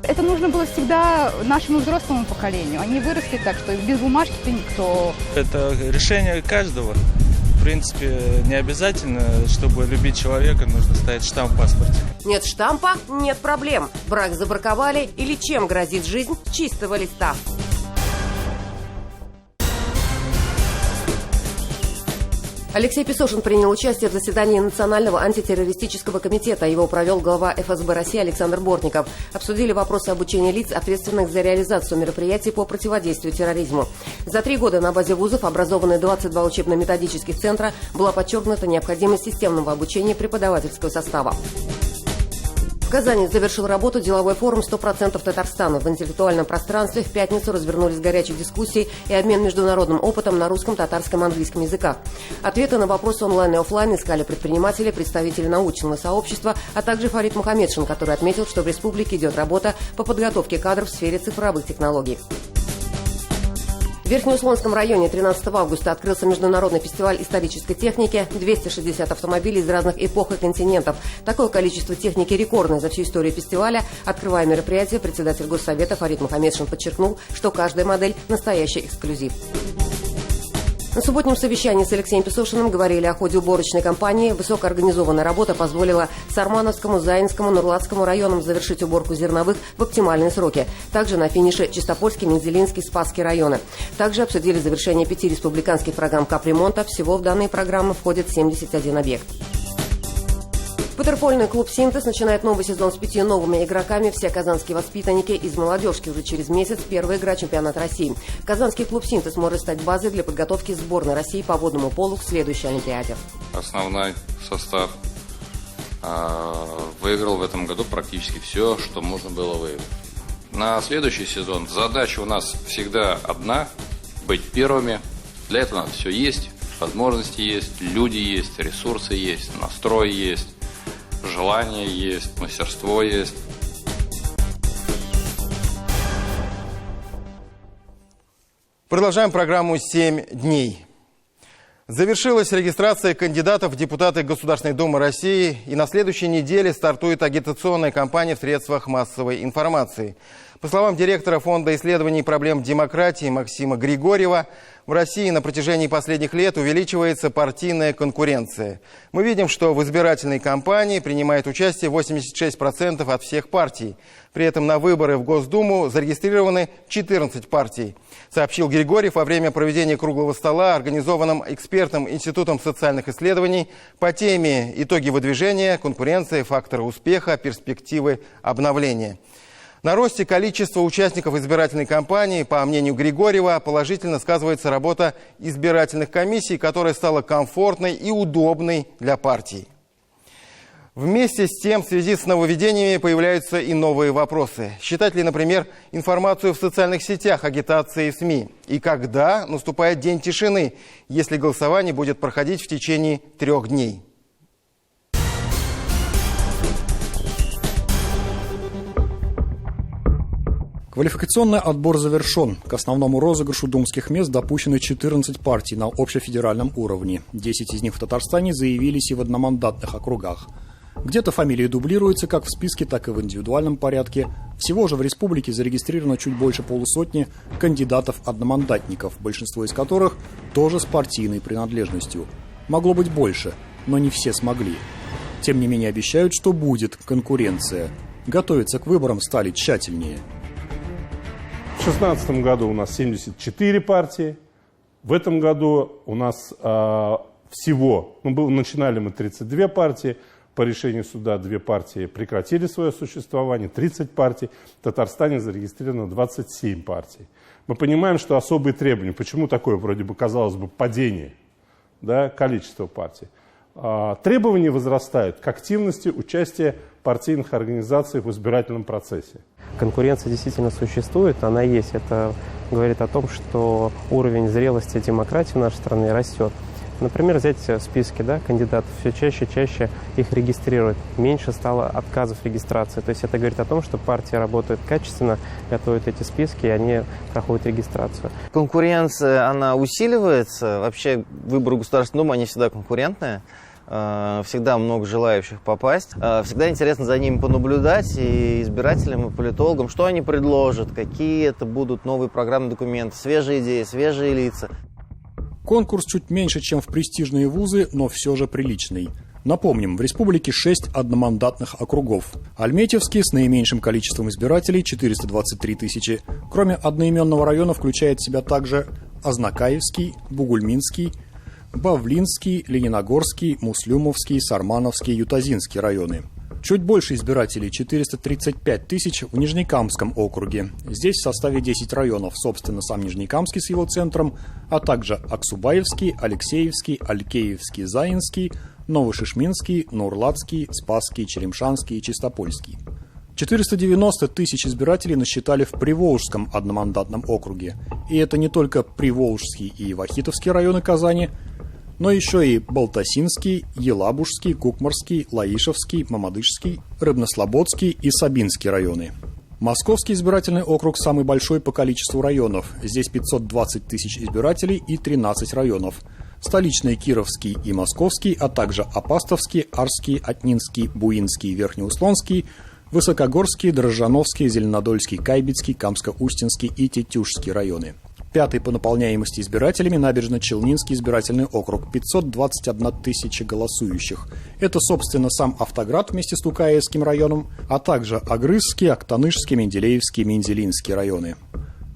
Это нужно было всегда нашему взрослому поколению. Они выросли так, что без бумажки-то никто. Это решение каждого. В принципе, не обязательно, чтобы любить человека, нужно ставить штамп в паспорте. Нет штампа – нет проблем. Брак забраковали или чем грозит жизнь с чистого листа. Алексей Песошин принял участие в заседании Национального антитеррористического комитета. Его провел глава ФСБ России Александр Бортников. Обсудили вопросы обучения лиц, ответственных за реализацию мероприятий по противодействию терроризму. За 3 года на базе вузов образованы 22 учебно-методических центра. Была подчеркнута необходимость системного обучения преподавательского состава. В Казани завершил работу деловой форум «100% Татарстана». В интеллектуальном пространстве в пятницу развернулись горячие дискуссии и обмен международным опытом на русском, татарском и английском языках. Ответы на вопросы онлайн и офлайн искали предприниматели, представители научного сообщества, а также Фарид Мухаммедшин, который отметил, что в республике идет работа по подготовке кадров в сфере цифровых технологий. В Верхнеуслонском районе 13 августа открылся международный фестиваль исторической техники. 260 автомобилей из разных эпох и континентов. Такое количество техники рекордное за всю историю фестиваля. Открывая мероприятие, председатель Госсовета Фарид Мухаммедшин подчеркнул, что каждая модель – настоящий эксклюзив. На субботнем совещании с Алексеем Песошиным говорили о ходе уборочной кампании. Высокоорганизованная работа позволила Сармановскому, Заинскому, Нурлатскому районам завершить уборку зерновых в оптимальные сроки. Также на финише Чистопольский, Мензелинский, Спасский районы. Также обсудили завершение 5 республиканских программ капремонта. Всего в данные программы входит 71 объект. Ватерпольный клуб «Синтез» начинает новый сезон с 5 новыми игроками. Все казанские воспитанники из молодежки. Уже через месяц первая игра чемпионата России. Казанский клуб «Синтез» может стать базой для подготовки сборной России по водному полу к следующей Олимпиаде. Основной состав выиграл в этом году практически все, что можно было выиграть. На следующий сезон задача у нас всегда одна – быть первыми. Для этого надо все есть, возможности есть, люди есть, ресурсы есть, настрой есть. Желание есть, мастерство есть. Продолжаем программу «7 дней». Завершилась регистрация кандидатов в депутаты Государственной Думы России, и на следующей неделе стартует агитационная кампания в средствах массовой информации. По словам директора Фонда исследований проблем демократии Максима Григорьева, в России на протяжении последних лет увеличивается партийная конкуренция. Мы видим, что в избирательной кампании принимает участие 86% от всех партий. При этом на выборы в Госдуму зарегистрированы 14 партий, сообщил Григорьев во время проведения круглого стола, организованном экспертом Институтом социальных исследований по теме «Итоги выдвижения, конкуренция, факторы успеха, перспективы обновления». На росте количества участников избирательной кампании, по мнению Григорьева, положительно сказывается работа избирательных комиссий, которая стала комфортной и удобной для партий. Вместе с тем, в связи с нововведениями появляются и новые вопросы. Считать ли, например, информацию в социальных сетях агитацией СМИ? И когда наступает день тишины, если голосование будет проходить в течение 3 дней? Квалификационный отбор завершен. К основному розыгрышу думских мест допущены 14 партий на общефедеральном уровне. 10 из них в Татарстане заявились и в одномандатных округах. Где-то фамилии дублируются как в списке, так и в индивидуальном порядке. Всего же в республике зарегистрировано чуть больше полусотни кандидатов-одномандатников, большинство из которых тоже с партийной принадлежностью. Могло быть больше, но не все смогли. Тем не менее обещают, что будет конкуренция. Готовиться к выборам стали тщательнее. В 2016 году у нас 74 партии. В этом году у нас всего, начинали мы 32 партии, по решению суда 2 партии прекратили свое существование, 30 партий. В Татарстане зарегистрировано 27 партий. Мы понимаем, что особые требования, почему такое вроде бы, казалось бы, падение, да, количества партий. Требования возрастают к активности участия партийных организаций в избирательном процессе. Конкуренция действительно существует, она есть. Это говорит о том, что уровень зрелости демократии в нашей стране растет. Например, взять списки кандидатов, все чаще и чаще их регистрируют. Меньше стало отказов в регистрации. То есть это говорит о том, что партии работают качественно, готовят эти списки, и они проходят регистрацию. Конкуренция, она усиливается. Вообще выборы Государственной Думы, они всегда конкурентные. Всегда много желающих попасть. Всегда интересно за ними понаблюдать и избирателям, и политологам, что они предложат, какие это будут новые программные документы, свежие идеи, свежие лица. Конкурс чуть меньше, чем в престижные вузы, но все же приличный. Напомним, в республике 6 одномандатных округов. Альметьевский с наименьшим количеством избирателей – 423 тысячи. Кроме одноименного района включает в себя также Азнакаевский, Бугульминский, Бавлинский, Лениногорский, Муслюмовский, Сармановский, Ютазинский районы. Чуть больше избирателей – 435 тысяч в Нижнекамском округе. Здесь в составе 10 районов, собственно, сам Нижнекамский с его центром, а также Аксубаевский, Алексеевский, Алькеевский, Заинский, Новошишминский, Нурлатский, Спасский, Черемшанский и Чистопольский. 490 тысяч избирателей насчитали в Приволжском одномандатном округе. И это не только Приволжский и Вахитовский районы Казани, но еще и Балтасинский, Елабужский, Кукмарский, Лаишевский, Мамадышский, Рыбнослободский и Сабинский районы. Московский избирательный округ самый большой по количеству районов. Здесь 520 тысяч избирателей и 13 районов. Столичные Кировский и Московский, а также Апастовский, Арский, Отнинский, Буинский, Верхнеуслонский, Высокогорский, Дрожжановский, Зеленодольский, Кайбицкий, Камско-Устинский и Тетюшский районы. Пятый по наполняемости избирателями Набережно-Челнинский избирательный округ, 521 тысяча голосующих. Это, собственно, сам Автоград вместе с Тукаевским районом, а также Агрызский, Актанышский, Менделеевский, Мензелинский районы.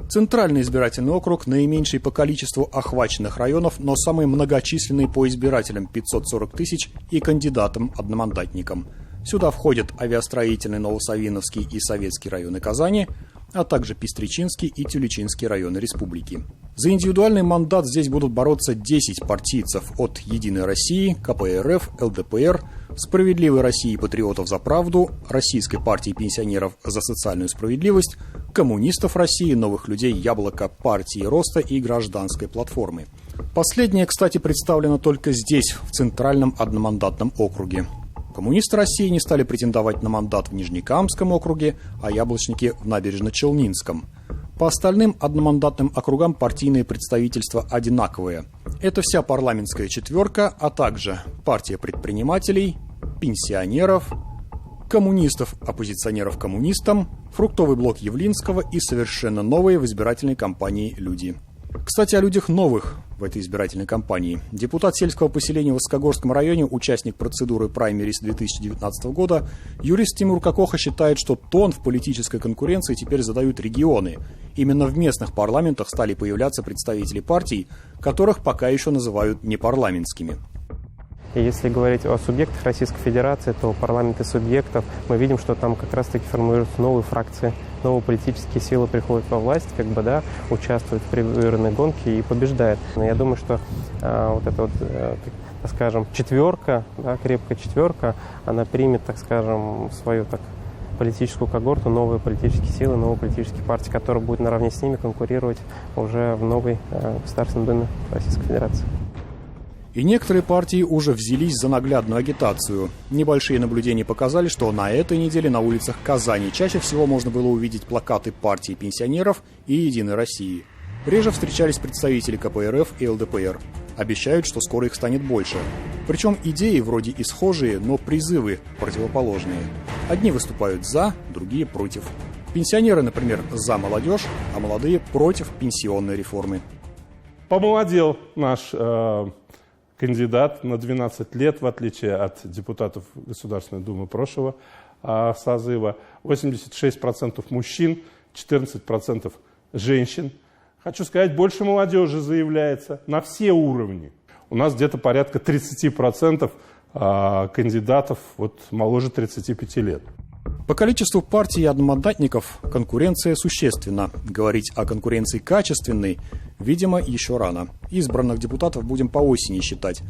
Центральный избирательный округ наименьший по количеству охваченных районов, но самый многочисленный по избирателям, 540 тысяч, и кандидатам-одномандатникам. Сюда входят Авиастроительный, Новосавиновский и Советский районы Казани, а также Пестричинский и Тюлечинский районы республики. За индивидуальный мандат здесь будут бороться 10 партийцев от «Единой России», КПРФ, ЛДПР, «Справедливой России» и «Патриотов за правду», Российской партии пенсионеров за социальную справедливость, Коммунистов России, Новых людей, Яблоко, Партии Роста и Гражданской платформы. Последняя, кстати, представлена только здесь, в Центральном одномандатном округе. Коммунисты России не стали претендовать на мандат в Нижнекамском округе, а яблочники в Набережно-Челнинском. По остальным одномандатным округам партийные представительства одинаковые. Это вся парламентская четверка, а также партия предпринимателей, пенсионеров, коммунистов-оппозиционеров коммунистам, фруктовый блок Явлинского и совершенно новые в избирательной кампании люди. Кстати, о людях новых в этой избирательной кампании. Депутат сельского поселения в Высокогорском районе, участник процедуры праймерис 2019 года, юрист Тимур Кокоха считает, что тон в политической конкуренции теперь задают регионы. Именно в местных парламентах стали появляться представители партий, которых пока еще называют непарламентскими. И если говорить о субъектах Российской Федерации, то парламенты субъектов, мы видим, что там как раз-таки формируются новые фракции, новые политические силы приходят во власть, участвуют в предвыборной гонке и побеждают. Но я думаю, что так скажем, четверка, крепкая четверка, она примет, так скажем, свою политическую когорту, новые политические силы, новые политические партии, которые будут наравне с ними конкурировать уже в новой Государственной Думе Российской Федерации. И некоторые партии уже взялись за наглядную агитацию. Небольшие наблюдения показали, что на этой неделе на улицах Казани чаще всего можно было увидеть плакаты партии пенсионеров и «Единой России». Реже встречались представители КПРФ и ЛДПР. Обещают, что скоро их станет больше. Причем идеи вроде и схожие, но призывы противоположные. Одни выступают за, другие против. Пенсионеры, например, за молодежь, а молодые против пенсионной реформы. Помолодел наш кандидат на 12 лет, в отличие от депутатов Государственной Думы прошлого созыва. 86% мужчин, 14% женщин. Хочу сказать, больше молодежи заявляется на все уровни. У нас где-то порядка 30% кандидатов моложе 35 лет. По количеству партий и одномандатников конкуренция существенна. Говорить о конкуренции качественной, видимо, еще рано. Избранных депутатов будем по осени считать.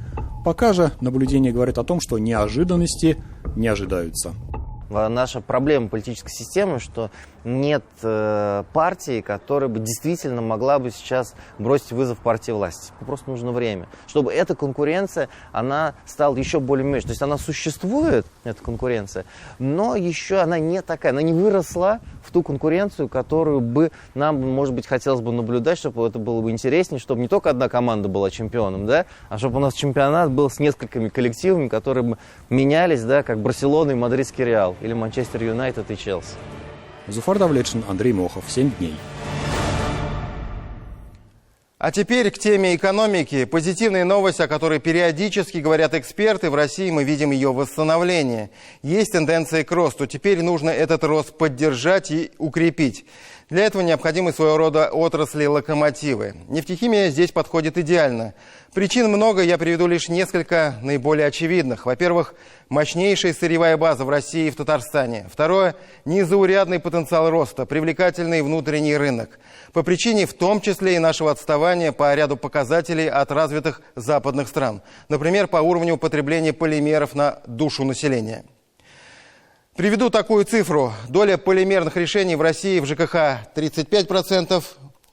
Пока же наблюдения говорят о том, что неожиданности не ожидаются. Наша проблема политической системы, что нет партии, которая бы действительно могла бы сейчас бросить вызов партии власти. Просто нужно время. Чтобы эта конкуренция, она стала еще более меньше. То есть она существует, эта конкуренция, но еще она не такая, она не выросла в ту конкуренцию, которую бы нам, может быть, хотелось бы наблюдать, чтобы это было бы интереснее, чтобы не только одна команда была чемпионом, да, а чтобы у нас чемпионат был с несколькими коллективами, которые бы менялись, да, как Барселона и Мадридский Реал, или Манчестер Юнайтед и Челси. Зуфар Давлетшин, Андрей Мохов. 7 дней. А теперь к теме экономики. Позитивная новость, о которой периодически говорят эксперты. В России мы видим ее восстановление. Есть тенденция к росту. Теперь нужно этот рост поддержать и укрепить. Для этого необходимы своего рода отрасли-локомотивы. Нефтехимия здесь подходит идеально. Причин много, я приведу лишь несколько наиболее очевидных. Во-первых, мощнейшая сырьевая база в России и в Татарстане. Второе, незаурядный потенциал роста, привлекательный внутренний рынок. По причине в том числе и нашего отставания по ряду показателей от развитых западных стран. Например, по уровню потребления полимеров на душу населения. Приведу такую цифру. Доля полимерных решений в России в ЖКХ 35%,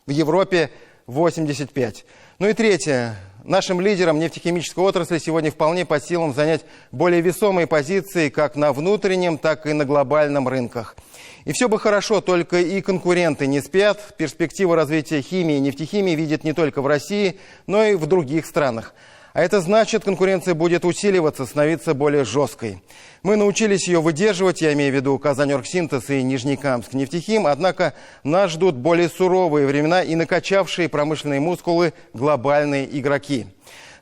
в Европе 85%. Ну и третье. Нашим лидерам нефтехимической отрасли сегодня вполне по силам занять более весомые позиции как на внутреннем, так и на глобальном рынках. И все бы хорошо, только и конкуренты не спят. Перспективы развития химии и нефтехимии видят не только в России, но и в других странах. А это значит, конкуренция будет усиливаться, становиться более жесткой. Мы научились ее выдерживать, я имею в виду Казаноргсинтез и Нижнекамск нефтехим, однако нас ждут более суровые времена и накачавшие промышленные мускулы глобальные игроки.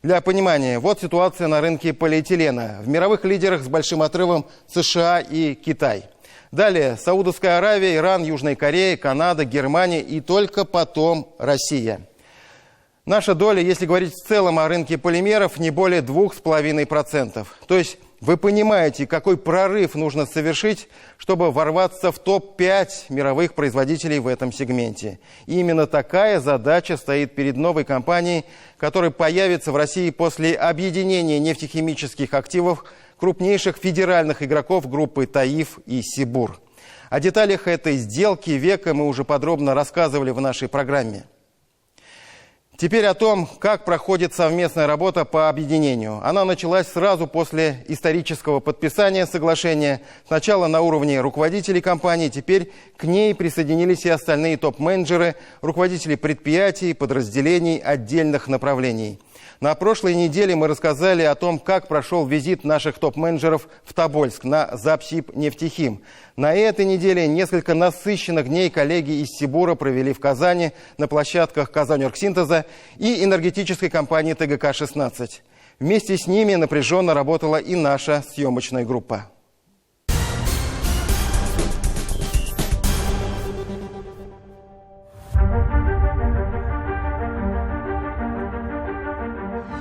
Для понимания, вот ситуация на рынке полиэтилена. В мировых лидерах с большим отрывом США и Китай. Далее Саудовская Аравия, Иран, Южная Корея, Канада, Германия и только потом Россия. Наша доля, если говорить в целом о рынке полимеров, не более 2,5%. То есть вы понимаете, какой прорыв нужно совершить, чтобы ворваться в топ-5 мировых производителей в этом сегменте. И именно такая задача стоит перед новой компанией, которая появится в России после объединения нефтехимических активов крупнейших федеральных игроков группы «Таиф» и «Сибур». О деталях этой сделки века мы уже подробно рассказывали в нашей программе. Теперь о том, как проходит совместная работа по объединению. Она началась сразу после исторического подписания соглашения. Сначала на уровне руководителей компании, теперь к ней присоединились и остальные топ-менеджеры, руководители предприятий, подразделений, отдельных направлений. На прошлой неделе мы рассказали о том, как прошел визит наших топ-менеджеров в Тобольск на Запсибнефтехим. На этой неделе несколько насыщенных дней коллеги из Сибура провели в Казани на площадках Казаноргсинтеза и энергетической компании ТГК-16. Вместе с ними напряженно работала и наша съемочная группа.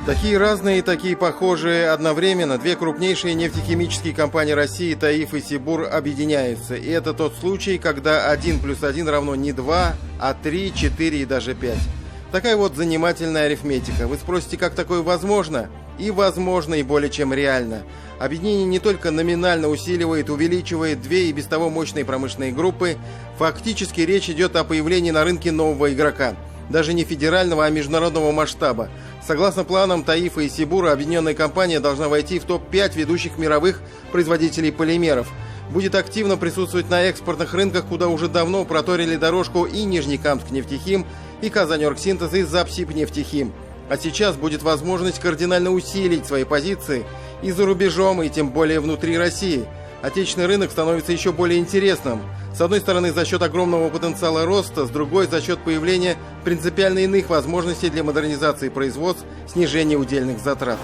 Такие разные и такие похожие одновременно. Две крупнейшие нефтехимические компании России, Таиф и Сибур, объединяются. И это тот случай, когда 1 + 1 равно не 2, а 3, 4 и даже 5. Такая вот занимательная арифметика. Вы спросите, как такое возможно? И возможно, и более чем реально. Объединение не только номинально усиливает, увеличивает две и без того мощные промышленные группы. Фактически речь идет о появлении на рынке нового игрока. Даже не федерального, а международного масштаба. Согласно планам Таифа и Сибура, объединенная компания должна войти в топ-5 ведущих мировых производителей полимеров. Будет активно присутствовать на экспортных рынках, куда уже давно проторили дорожку и Нижнекамск нефтехим, и Казаноргсинтез, и Запсибнефтехим. А сейчас будет возможность кардинально усилить свои позиции и за рубежом, и тем более внутри России. Отечественный рынок становится еще более интересным. С одной стороны, за счет огромного потенциала роста, с другой, за счет появления принципиально иных возможностей для модернизации производств, снижения удельных затрат.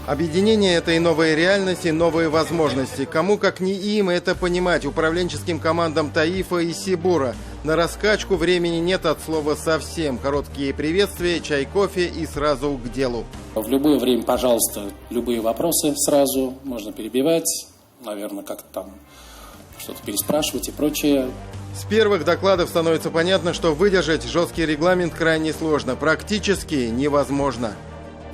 Объединение – это и новая реальность, и новые возможности. Кому, как не им, это понимать, управленческим командам Таифа и Сибура. На раскачку времени нет от слова совсем. Короткие приветствия, чай, кофе и сразу к делу. В любое время, пожалуйста, любые вопросы сразу, можно перебивать, наверное, как-то там что-то переспрашивать и прочее. С первых докладов становится понятно, что выдержать жесткий регламент крайне сложно, практически невозможно.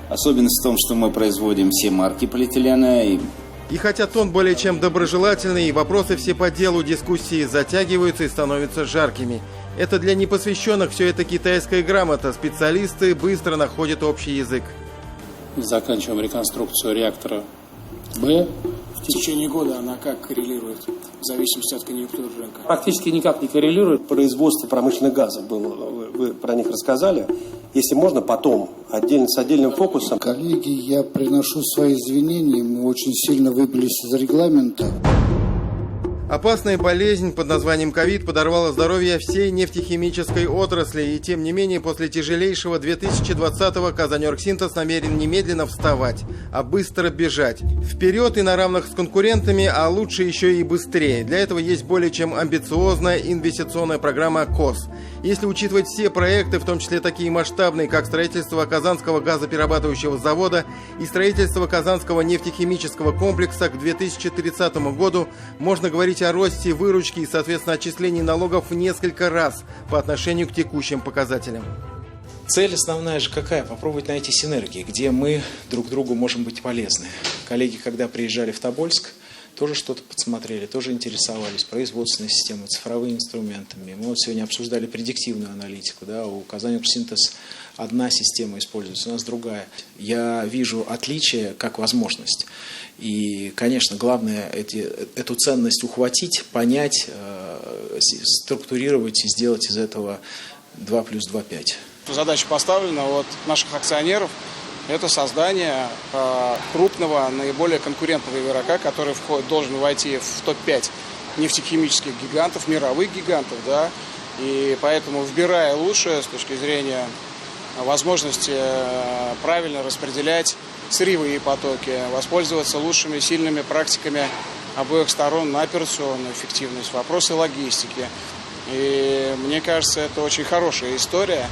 Особенность в том, что мы производим все марки полиэтилена. И хотя тон более чем доброжелательный, и вопросы все по делу, дискуссии затягиваются и становятся жаркими. Это для непосвященных все это китайская грамота, специалисты быстро находят общий язык. Заканчиваем реконструкцию реактора Б. В течение года она как коррелирует в зависимости от конъюнктуры рынка? Практически никак не коррелирует. Производство промышленных газов было, вы про них рассказали. Если можно, потом, с отдельным фокусом. Коллеги, я приношу свои извинения. Мы очень сильно выбились из регламента. Опасная болезнь под названием ковид подорвала здоровье всей нефтехимической отрасли. И тем не менее, после тяжелейшего 2020-го Казаноргсинтез намерен немедленно вставать, а быстро бежать. Вперед и на равных с конкурентами, а лучше еще и быстрее. Для этого есть более чем амбициозная инвестиционная программа КОС. Если учитывать все проекты, в том числе такие масштабные, как строительство Казанского газоперерабатывающего завода и строительство Казанского нефтехимического комплекса к 2030 году, можно говорить о росте выручки и, соответственно, отчислении налогов в несколько раз по отношению к текущим показателям. Цель основная же какая? Попробовать найти синергии, где мы друг другу можем быть полезны. Коллеги, когда приезжали в Тобольск, тоже что-то подсмотрели, тоже интересовались производственной системой, цифровыми инструментами. Мы вот сегодня обсуждали предиктивную аналитику. Да, у «Казань-Оргсинтез» одна система используется, у нас другая. Я вижу отличие как возможность. И, конечно, главное эту ценность ухватить, понять, структурировать и сделать из этого 2 + 2 = 5. Задача поставлена от наших акционеров. Это создание крупного, наиболее конкурентного игрока, который должен войти в топ-5 нефтехимических гигантов, мировых гигантов. Да? И поэтому, выбирая лучшее с точки зрения возможности правильно распределять сырьевые потоки, воспользоваться лучшими, сильными практиками обоих сторон на операционную эффективность, вопросы логистики. И мне кажется, это очень хорошая история.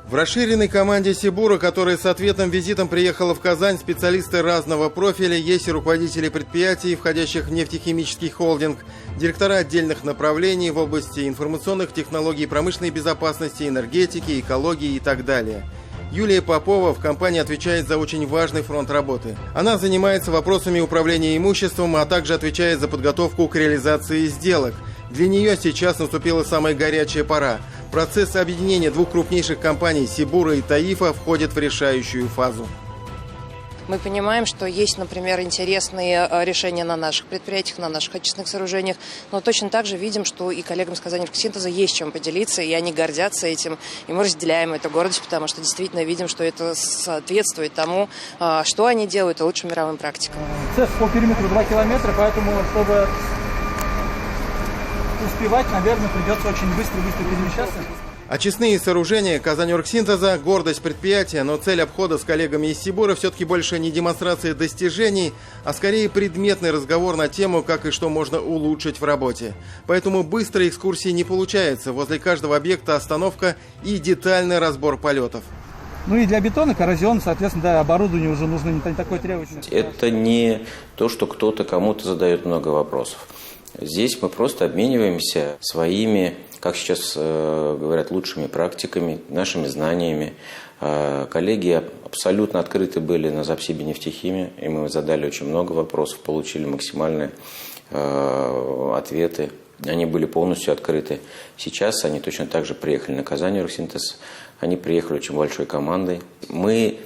В расширенной команде Сибура, которая с ответным визитом приехала в Казань, специалисты разного профиля, есть и руководители предприятий, входящих в нефтехимический холдинг, директора отдельных направлений в области информационных технологий, промышленной безопасности, энергетики, экологии и так далее. Юлия Попова в компании отвечает за очень важный фронт работы. Она занимается вопросами управления имуществом, а также отвечает за подготовку к реализации сделок. Для нее сейчас наступила самая горячая пора. Процесс объединения двух крупнейших компаний Сибура и Таифа входит в решающую фазу. Мы понимаем, что есть, например, интересные решения на наших предприятиях, на наших очистных сооружениях, но точно так же видим, что и коллегам с «Казань-Оргсинтеза» есть чем поделиться, и они гордятся этим, и мы разделяем эту гордость, потому что действительно видим, что это соответствует тому, что они делают, и лучшим мировым практикам. Цех по периметру 2 километра, поэтому, чтобы успевать, наверное, придется очень быстро перемещаться. Очистные сооружения «Казань-Оргсинтеза» – гордость предприятия, но цель обхода с коллегами из Сибура все-таки больше не демонстрация достижений, а скорее предметный разговор на тему, как и что можно улучшить в работе. Поэтому быстрой экскурсии не получается. Возле каждого объекта остановка и детальный разбор полетов. Ну и для бетона, коррозион, соответственно, да, оборудование уже нужно не такой требовательности. Это не то, что кто-то кому-то задает много вопросов. Здесь мы просто обмениваемся своими, как сейчас говорят, лучшими практиками, нашими знаниями. Коллеги абсолютно открыты были на Запсибе нефтехимии, и мы задали очень много вопросов, получили максимальные ответы. Они были полностью открыты. Сейчас они точно так же приехали на «Казань-Оргсинтез». Они приехали очень большой командой. Мы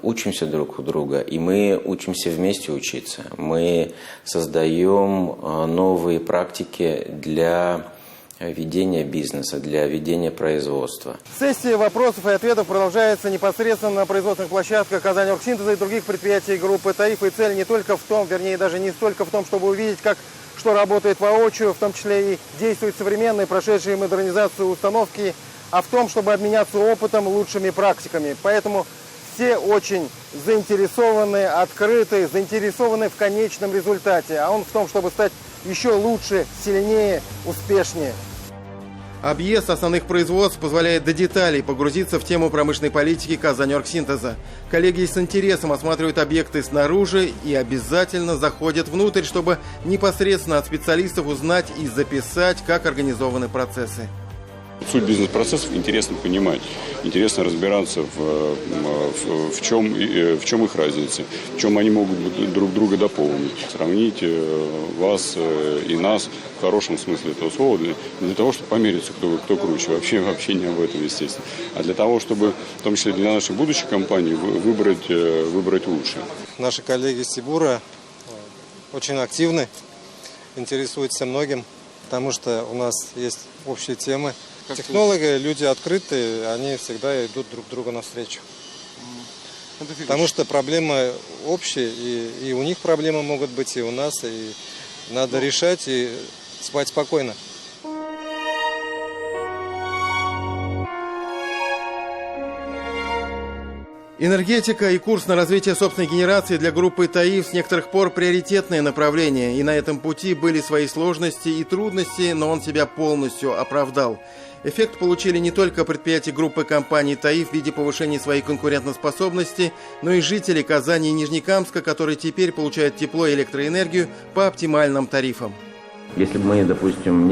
учимся друг у друга, и мы учимся вместе учиться. Мы создаем новые практики для ведения бизнеса, для ведения производства. Сессия вопросов и ответов продолжается непосредственно на производственных площадках «Казань-Оргсинтеза» и других предприятий группы «Таиф». И цель не только в том, вернее, даже не столько в том, чтобы увидеть, что работает воочию, в том числе и действуют современные, прошедшие модернизацию установки, а в том, чтобы обменяться опытом, лучшими практиками. Поэтому все очень заинтересованы, открыты, заинтересованы в конечном результате, а он в том, чтобы стать еще лучше, сильнее, успешнее. Объезд основных производств позволяет до деталей погрузиться в тему промышленной политики «Казань-Оргсинтеза». Коллеги с интересом осматривают объекты снаружи и обязательно заходят внутрь, чтобы непосредственно от специалистов узнать и записать, как организованы процессы. Суть бизнес-процессов интересно понимать, интересно разбираться в чем их разница, в чем они могут друг друга дополнить. Сравнить вас и нас в хорошем смысле этого слова для того, чтобы помериться, кто круче. Вообще не об этом, естественно. А для того, чтобы, в том числе для наших будущих компаний, выбрать лучше. Наши коллеги из Сибура очень активны, интересуются многим, потому что у нас есть общие темы. Технологи, люди открытые, они всегда идут друг другу навстречу. Потому что проблемы общие, и у них проблемы могут быть, и у нас, и надо решать и спать спокойно. Энергетика и курс на развитие собственной генерации для группы «Таиф» с некоторых пор приоритетное направление, и на этом пути были свои сложности и трудности, но он себя полностью оправдал. Эффект получили не только предприятия группы компаний «Таиф» в виде повышения своей конкурентоспособности, но и жители Казани и Нижнекамска, которые теперь получают тепло и электроэнергию по оптимальным тарифам. Если бы мы, допустим,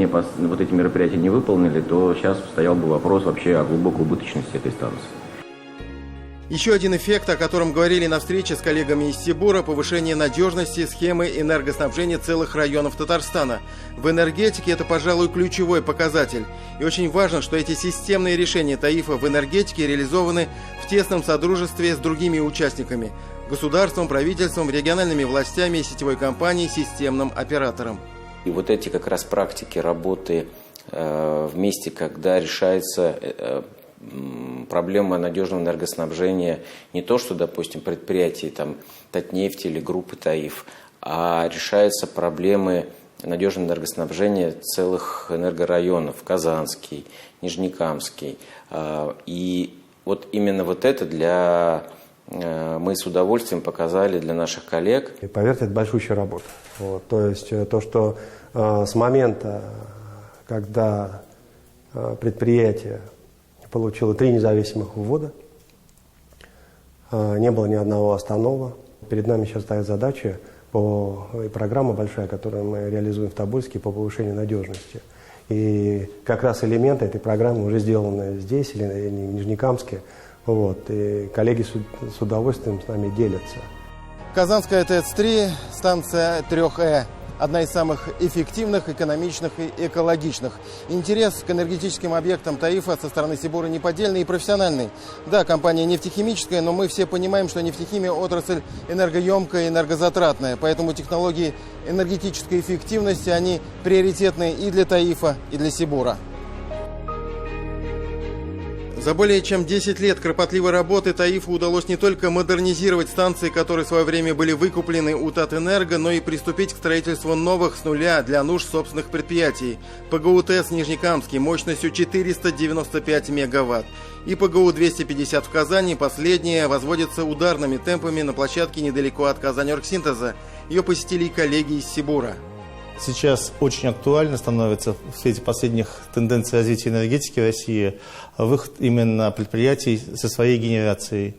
вот эти мероприятия не выполнили, то сейчас стоял бы вопрос вообще о глубокой убыточности этой станции. Еще один эффект, о котором говорили на встрече с коллегами из Сибура – повышение надежности схемы энергоснабжения целых районов Татарстана. В энергетике это, пожалуй, ключевой показатель. И очень важно, что эти системные решения ТАИФа в энергетике реализованы в тесном содружестве с другими участниками – государством, правительством, региональными властями, сетевой компанией, системным оператором. И вот эти как раз практики работы вместе, когда решается проблема надежного энергоснабжения не то, что, допустим, предприятий там, Татнефти или группы ТАИФ, а решаются проблемы надежного энергоснабжения целых энергорайонов, Казанский, Нижнекамский. И вот именно вот это мы с удовольствием показали для наших коллег. И поверьте, это большущая работа. Вот, то есть то, что с момента, когда предприятие получило 3 независимых ввода, не было ни одного останова. Перед нами сейчас стоят задачи и программа большая, которую мы реализуем в Тобольске по повышению надежности. И как раз элементы этой программы уже сделаны здесь или в Нижнекамске. Вот, и коллеги с удовольствием с нами делятся. Казанская ТЭЦ-3, станция 3Э. Одна из самых эффективных, экономичных и экологичных. Интерес к энергетическим объектам ТАИФа со стороны Сибура неподдельный и профессиональный. Да, компания нефтехимическая, но мы все понимаем, что нефтехимия – отрасль энергоемкая и энергозатратная. Поэтому технологии энергетической эффективности, они приоритетны и для ТАИФа, и для Сибура. За более чем 10 лет кропотливой работы ТАИФу удалось не только модернизировать станции, которые в свое время были выкуплены у Татэнерго, но и приступить к строительству новых с нуля для нужд собственных предприятий. ПГУ ТЭС Нижнекамский мощностью 495 мегаватт. И ПГУ-250 в Казани, последняя, возводится ударными темпами на площадке недалеко от Казань-Оргсинтеза. Ее посетили и коллеги из Сибура. Сейчас очень актуально становится в свете последних тенденций развития энергетики в России выход именно предприятий со своей генерацией.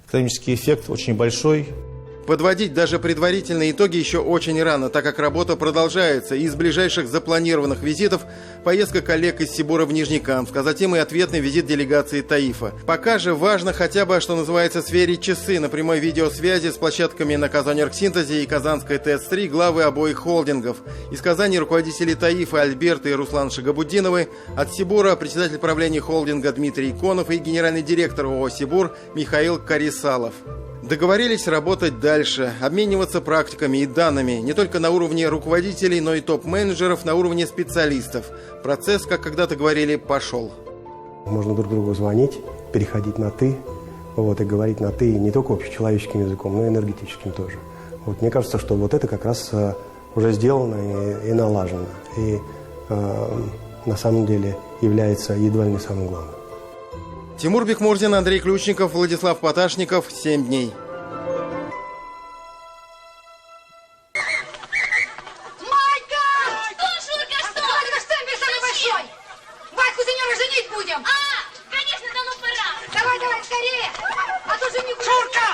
Экономический эффект очень большой. Подводить даже предварительные итоги еще очень рано, так как работа продолжается. Из ближайших запланированных визитов поездка коллег из Сибура в Нижнекамск, а затем и ответный визит делегации ТАИФа. Пока же важно хотя бы, что называется, сверить часы на прямой видеосвязи с площадками на Казань-Оргсинтезе и Казанской ТЭЦ-3 главы обоих холдингов. Из Казани руководители ТАИФа Альберт и Руслан Шагабуддиновы, от Сибура председатель правления холдинга Дмитрий Иконов и генеральный директор ООО «Сибур» Михаил Карисалов. Договорились работать дальше, обмениваться практиками и данными не только на уровне руководителей, но и топ-менеджеров на уровне специалистов. Процесс, как когда-то говорили, пошел. Можно друг другу звонить, переходить на «ты», вот, и говорить на «ты» не только общечеловеческим языком, но и энергетическим тоже. Вот, мне кажется, что вот это как раз уже сделано и налажено. И на самом деле является едва ли не самым главным. Тимур Бекмурзин, Андрей Ключников, Владислав Поташников. 7 дней. Майка! Что, Шурка, что? Давай, штемпель самый большой! Вадьку сеньора женить будем! Конечно, давно пора! Давай, скорее! А то жених... Шурка!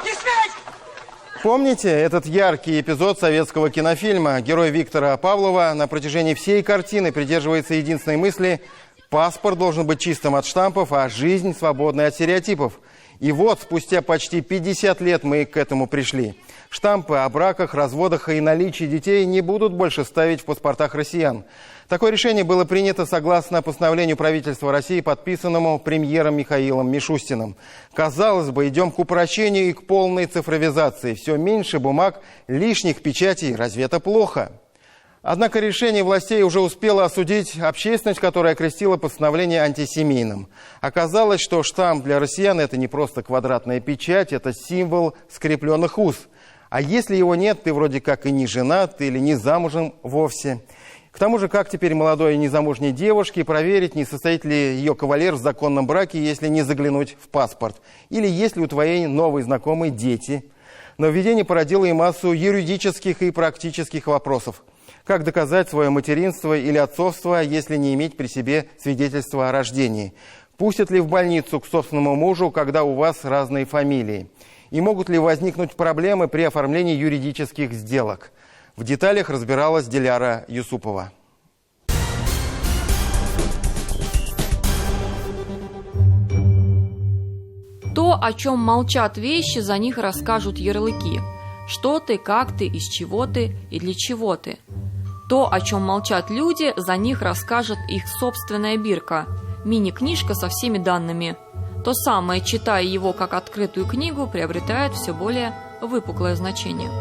Не смей! Помните этот яркий эпизод советского кинофильма? Герой Виктора Павлова на протяжении всей картины придерживается единственной мысли: паспорт должен быть чистым от штампов, а жизнь свободной от стереотипов. И вот, спустя почти 50 лет мы к этому пришли. Штампы о браках, разводах и наличии детей не будут больше ставить в паспортах россиян. Такое решение было принято согласно постановлению правительства России, подписанному премьером Михаилом Мишустиным. Казалось бы, идем к упрощению и к полной цифровизации. Все меньше бумаг, лишних печатей. Разве это плохо? Однако решение властей уже успело осудить общественность, которая окрестила постановление антисемейным. Оказалось, что штамп для россиян – это не просто квадратная печать, это символ скрепленных уз. А если его нет, ты вроде как и не женат или не замужем вовсе. К тому же, как теперь молодой незамужней девушке проверить, не состоит ли ее кавалер в законном браке, если не заглянуть в паспорт? Или есть ли у твоей новой знакомой дети? Нововведение породило и массу юридических и практических вопросов. Как доказать свое материнство или отцовство, если не иметь при себе свидетельства о рождении? Пустят ли в больницу к собственному мужу, когда у вас разные фамилии? И могут ли возникнуть проблемы при оформлении юридических сделок? В деталях разбиралась Диляра Юсупова. То, о чем молчат вещи, за них расскажут ярлыки. Что ты, как ты, из чего ты и для чего ты. То, о чем молчат люди, за них расскажет их собственная бирка. Мини-книжка со всеми данными. То самое, читая его как открытую книгу, приобретает все более выпуклое значение.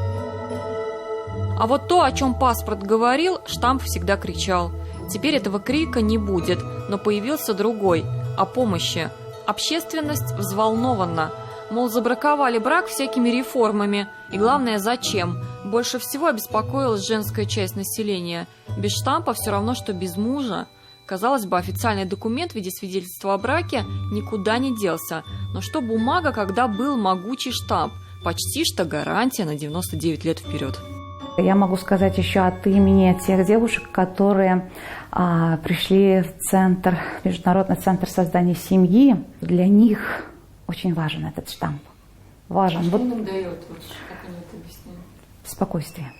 А вот то, о чем паспорт говорил, штамп всегда кричал. Теперь этого крика не будет, но появился другой – о помощи. Общественность взволнована. Мол, забраковали брак всякими реформами. И главное, зачем? Больше всего обеспокоилась женская часть населения. Без штампа все равно, что без мужа. Казалось бы, официальный документ в виде свидетельства о браке никуда не делся. Но что бумага, когда был могучий штамп? Почти что гарантия на 99 лет вперед. Я могу сказать еще от имени тех девушек, которые пришли в центр, Международный центр создания семьи. Для них очень важен этот штамп. Важен. Что он им дает? Как они это объясняют? Спокойствие.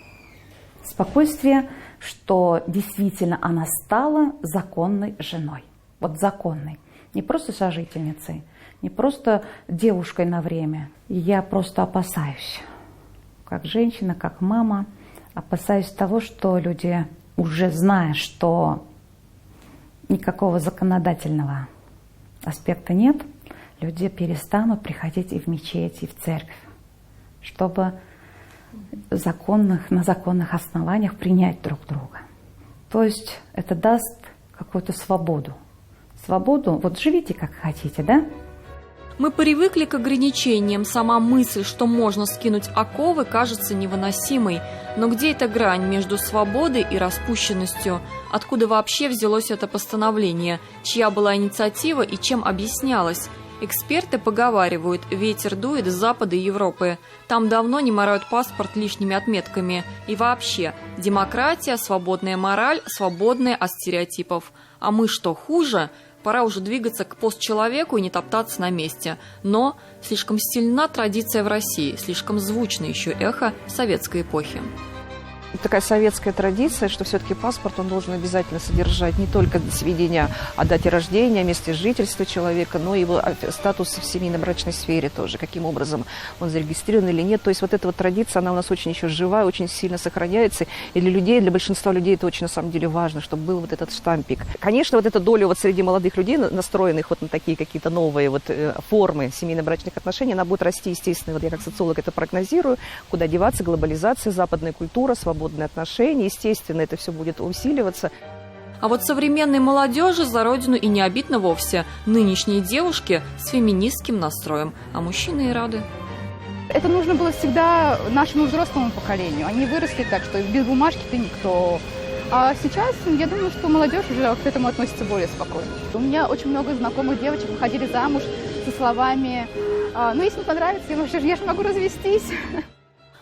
Спокойствие, что действительно она стала законной женой. Вот законной. Не просто сожительницей, не просто девушкой на время. Я просто опасаюсь, как женщина, как мама, опасаюсь того, что люди, уже зная, что никакого законодательного аспекта нет, люди перестанут приходить и в мечеть, и в церковь, чтобы на законных основаниях принять друг друга. То есть это даст какую-то свободу. Свободу, вот живите как хотите, да? Мы привыкли к ограничениям. Сама мысль, что можно скинуть оковы, кажется невыносимой. Но где эта грань между свободой и распущенностью? Откуда вообще взялось это постановление? Чья была инициатива и чем объяснялось? Эксперты поговаривают, ветер дует с запада Европы. Там давно не марают паспорт лишними отметками. И вообще, демократия, свободная мораль, свободная от стереотипов. А мы что, хуже? Пора уже двигаться к постчеловеку и не топтаться на месте. Но слишком сильна традиция в России, слишком звучно еще эхо советской эпохи. Такая советская традиция, что все-таки паспорт он должен обязательно содержать не только сведения о дате рождения, о месте жительства человека, но и его статус в семейно-брачной сфере тоже, каким образом он зарегистрирован или нет. То есть вот эта вот традиция, она у нас очень еще живая, очень сильно сохраняется. И для людей, для большинства людей это очень на самом деле важно, чтобы был вот этот штампик. Конечно, вот эта доля вот среди молодых людей, настроенных вот на такие какие-то новые вот формы семейно-брачных отношений, она будет расти, естественно. Вот я как социолог это прогнозирую. Куда деваться? Глобализация, западная культура, свободные отношения. Естественно, это все будет усиливаться. А вот современной молодежи за родину и не обидно вовсе. Нынешние девушки с феминистским настроем, а мужчины и рады. Это нужно было всегда нашему взрослому поколению. Они выросли так, что без бумажки ты никто. А сейчас, я думаю, что молодежь уже к этому относится более спокойно. У меня очень много знакомых девочек выходили замуж со словами «Ну, если не понравится, я же могу развестись».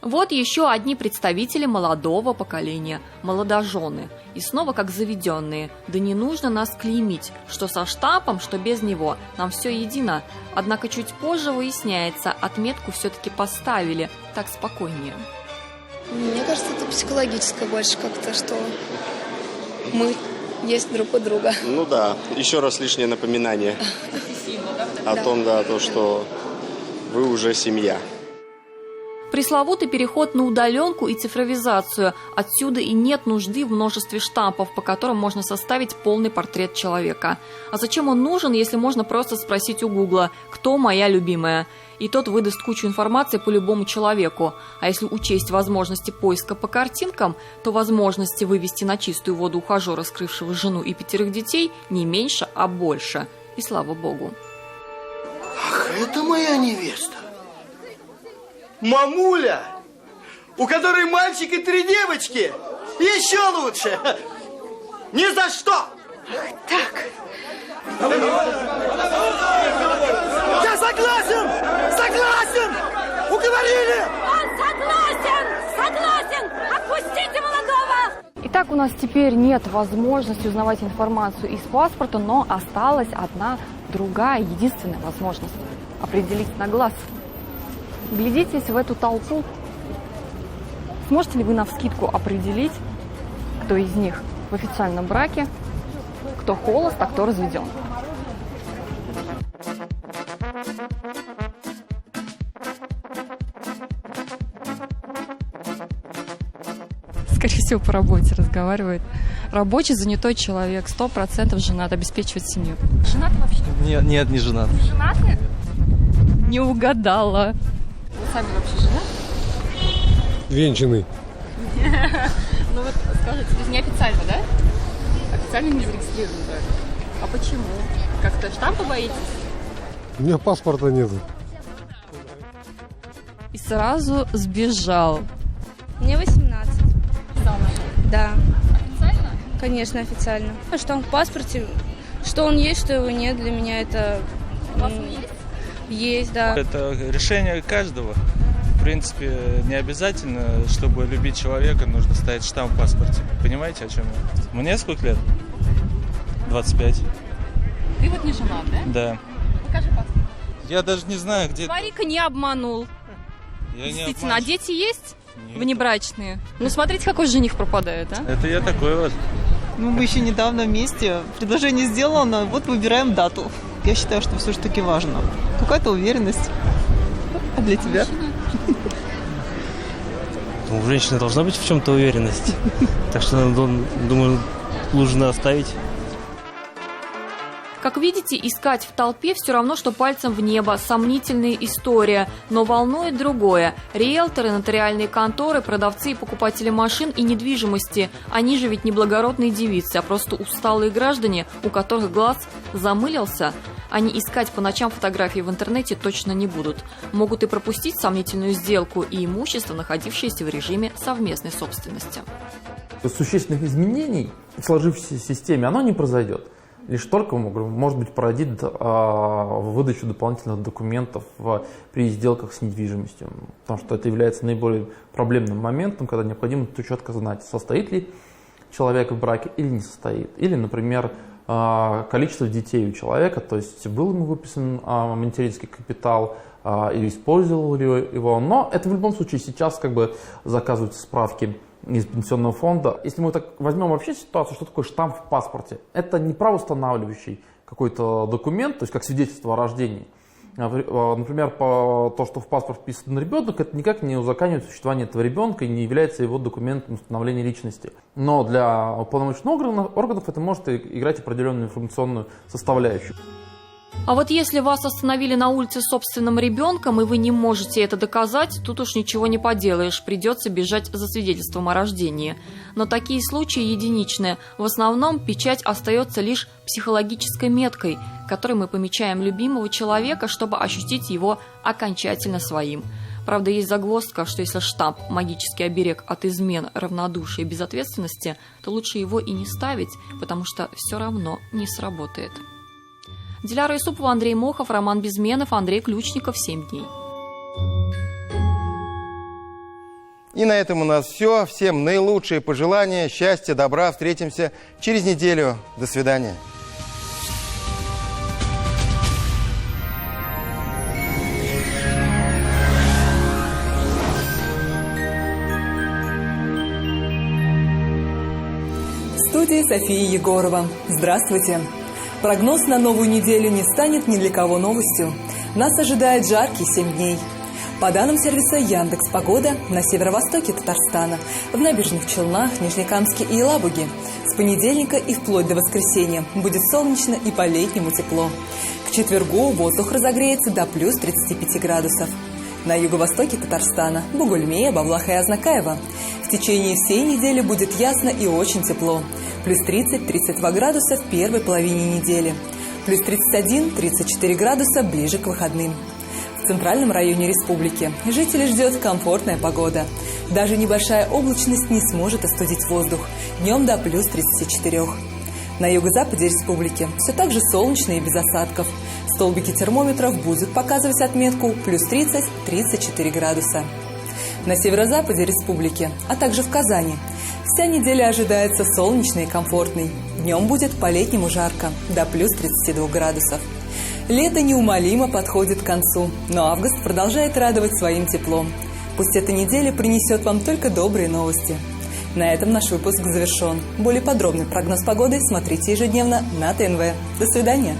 Вот еще одни представители молодого поколения, молодожены. И снова как заведенные. Да не нужно нас клеймить, что со штампом, что без него. Нам все едино. Однако чуть позже выясняется, отметку все-таки поставили. Так спокойнее. Мне кажется, это психологическое больше как-то, что мы есть друг у друга. Ну да, еще раз лишнее напоминание о том, да, то, что вы уже семья. Пресловутый переход на удаленку и цифровизацию. Отсюда и нет нужды в множестве штампов, по которым можно составить полный портрет человека. А зачем он нужен, если можно просто спросить у Гугла «Кто моя любимая?» И тот выдаст кучу информации по любому человеку. А если учесть возможности поиска по картинкам, то возможности вывести на чистую воду ухажера, скрывшего жену и 5 детей, не меньше, а больше. И слава богу. Ах, это моя невеста. Мамуля, у которой мальчик и 3 девочки. Еще лучше. Ни за что. Ах, так. Я согласен! Согласен! Уговорили! Он согласен! Отпустите молодого! Итак, у нас теперь нет возможности узнавать информацию из паспорта, но осталась одна другая, единственная возможность определить на глаз. Глядитесь в эту толпу. Сможете ли вы навскидку определить, кто из них в официальном браке, кто холост, а кто разведен? скорее всего, по работе разговаривает. Рабочий, занятой человек, 100% женат, обеспечивает семью. Женат вообще? Нет, не женат. Женаты? Не угадала. Вы сами вообще женаты? Венчанный. Ну вот, скажите, то есть неофициально, да? Официально не зарегистрирован, да? А почему? Как-то штампа боитесь? У меня паспорта нету. И сразу сбежал. Мне 18. Замуж? Да. Официально? Конечно, официально. Штамп в паспорте, что он есть, что его нет, для меня это... У вас он есть? Есть, да. Это решение каждого. В принципе, не обязательно, чтобы любить человека, нужно ставить штамп в паспорте. Понимаете, о чем я? Мне сколько лет? 25. Ты вот не женат, да? Да. Покажи паспорт. Я даже не знаю, где... Говори-ка, не обманул. Я Действительно, а дети есть? Нет. Внебрачные? Ну, смотрите, какой жених пропадает, а? Это я такой вот. Ну, мы еще недавно вместе. Предложение сделано, вот выбираем дату. Я считаю, что все-таки важно. Какая-то уверенность. А для тебя? У женщины должна быть в чем-то уверенность. Так что, думаю, нужно оставить. Как видите, искать в толпе все равно, что пальцем в небо. Сомнительная история. Но волнует другое. Риэлторы, нотариальные конторы, продавцы и покупатели машин и недвижимости. Они же ведь не благородные девицы, а просто усталые граждане, у которых глаз замылился. Они искать по ночам фотографии в интернете точно не будут. Могут и пропустить сомнительную сделку и имущество, находившееся в режиме совместной собственности. Существенных изменений в сложившейся системе оно не произойдет. Лишь только, может быть, породит выдачу дополнительных документов при сделках с недвижимостью. Потому что это является наиболее проблемным моментом, когда необходимо четко знать, состоит ли человек в браке или не состоит. Или, например, количество детей у человека, то есть был ему выписан материнский капитал, или использовал ли его. Но это в любом случае сейчас заказываются справки из пенсионного фонда. Если мы так возьмем вообще ситуацию, что такое штамп в паспорте? Это не правоустанавливающий какой-то документ, то есть как свидетельство о рождении. Например, то, что в паспорт вписан ребенок, это никак не узаконивает существование этого ребенка и не является его документом установления личности. Но для уполномоченных органов это может играть определенную информационную составляющую. А вот если вас остановили на улице с собственным ребенком, и вы не можете это доказать, тут уж ничего не поделаешь, придется бежать за свидетельством о рождении. Но такие случаи единичные. В основном печать остается лишь психологической меткой, которой мы помечаем любимого человека, чтобы ощутить его окончательно своим. Правда, есть загвоздка, что если штамп – магический оберег от измен, равнодушия и безответственности, то лучше его и не ставить, потому что все равно не сработает. Диляра Исупова, Андрей Мохов, Роман Безменов, Андрей Ключников. 7 дней. И на этом у нас все. Всем наилучшие пожелания, счастья, добра. Встретимся через неделю. До свидания. В студии София Егорова. Здравствуйте. Прогноз на новую неделю не станет ни для кого новостью. Нас ожидает жаркий 7 дней. По данным сервиса Яндекс.Погода, на северо-востоке Татарстана, в Набережных Челнах, Нижнекамске и Елабуге с понедельника и вплоть до воскресенья будет солнечно и по-летнему тепло. К четвергу воздух разогреется до плюс 35 градусов. На юго-востоке Татарстана, Бугульме, Бавлаха и Азнакаева в течение всей недели будет ясно и очень тепло. Плюс 30-32 градуса в первой половине недели. Плюс 31-34 градуса ближе к выходным. В центральном районе республики жителей ждет комфортная погода. Даже небольшая облачность не сможет остудить воздух. Днем до плюс 34. На юго-западе республики все так же солнечно и без осадков. Столбики термометров будут показывать отметку плюс 30-34 градуса. На северо-западе республики, а также в Казани, вся неделя ожидается солнечной и комфортной. Днем будет по-летнему жарко, до плюс 32 градусов. Лето неумолимо подходит к концу, но август продолжает радовать своим теплом. Пусть эта неделя принесет вам только добрые новости. На этом наш выпуск завершен. Более подробный прогноз погоды смотрите ежедневно на ТНВ. До свидания.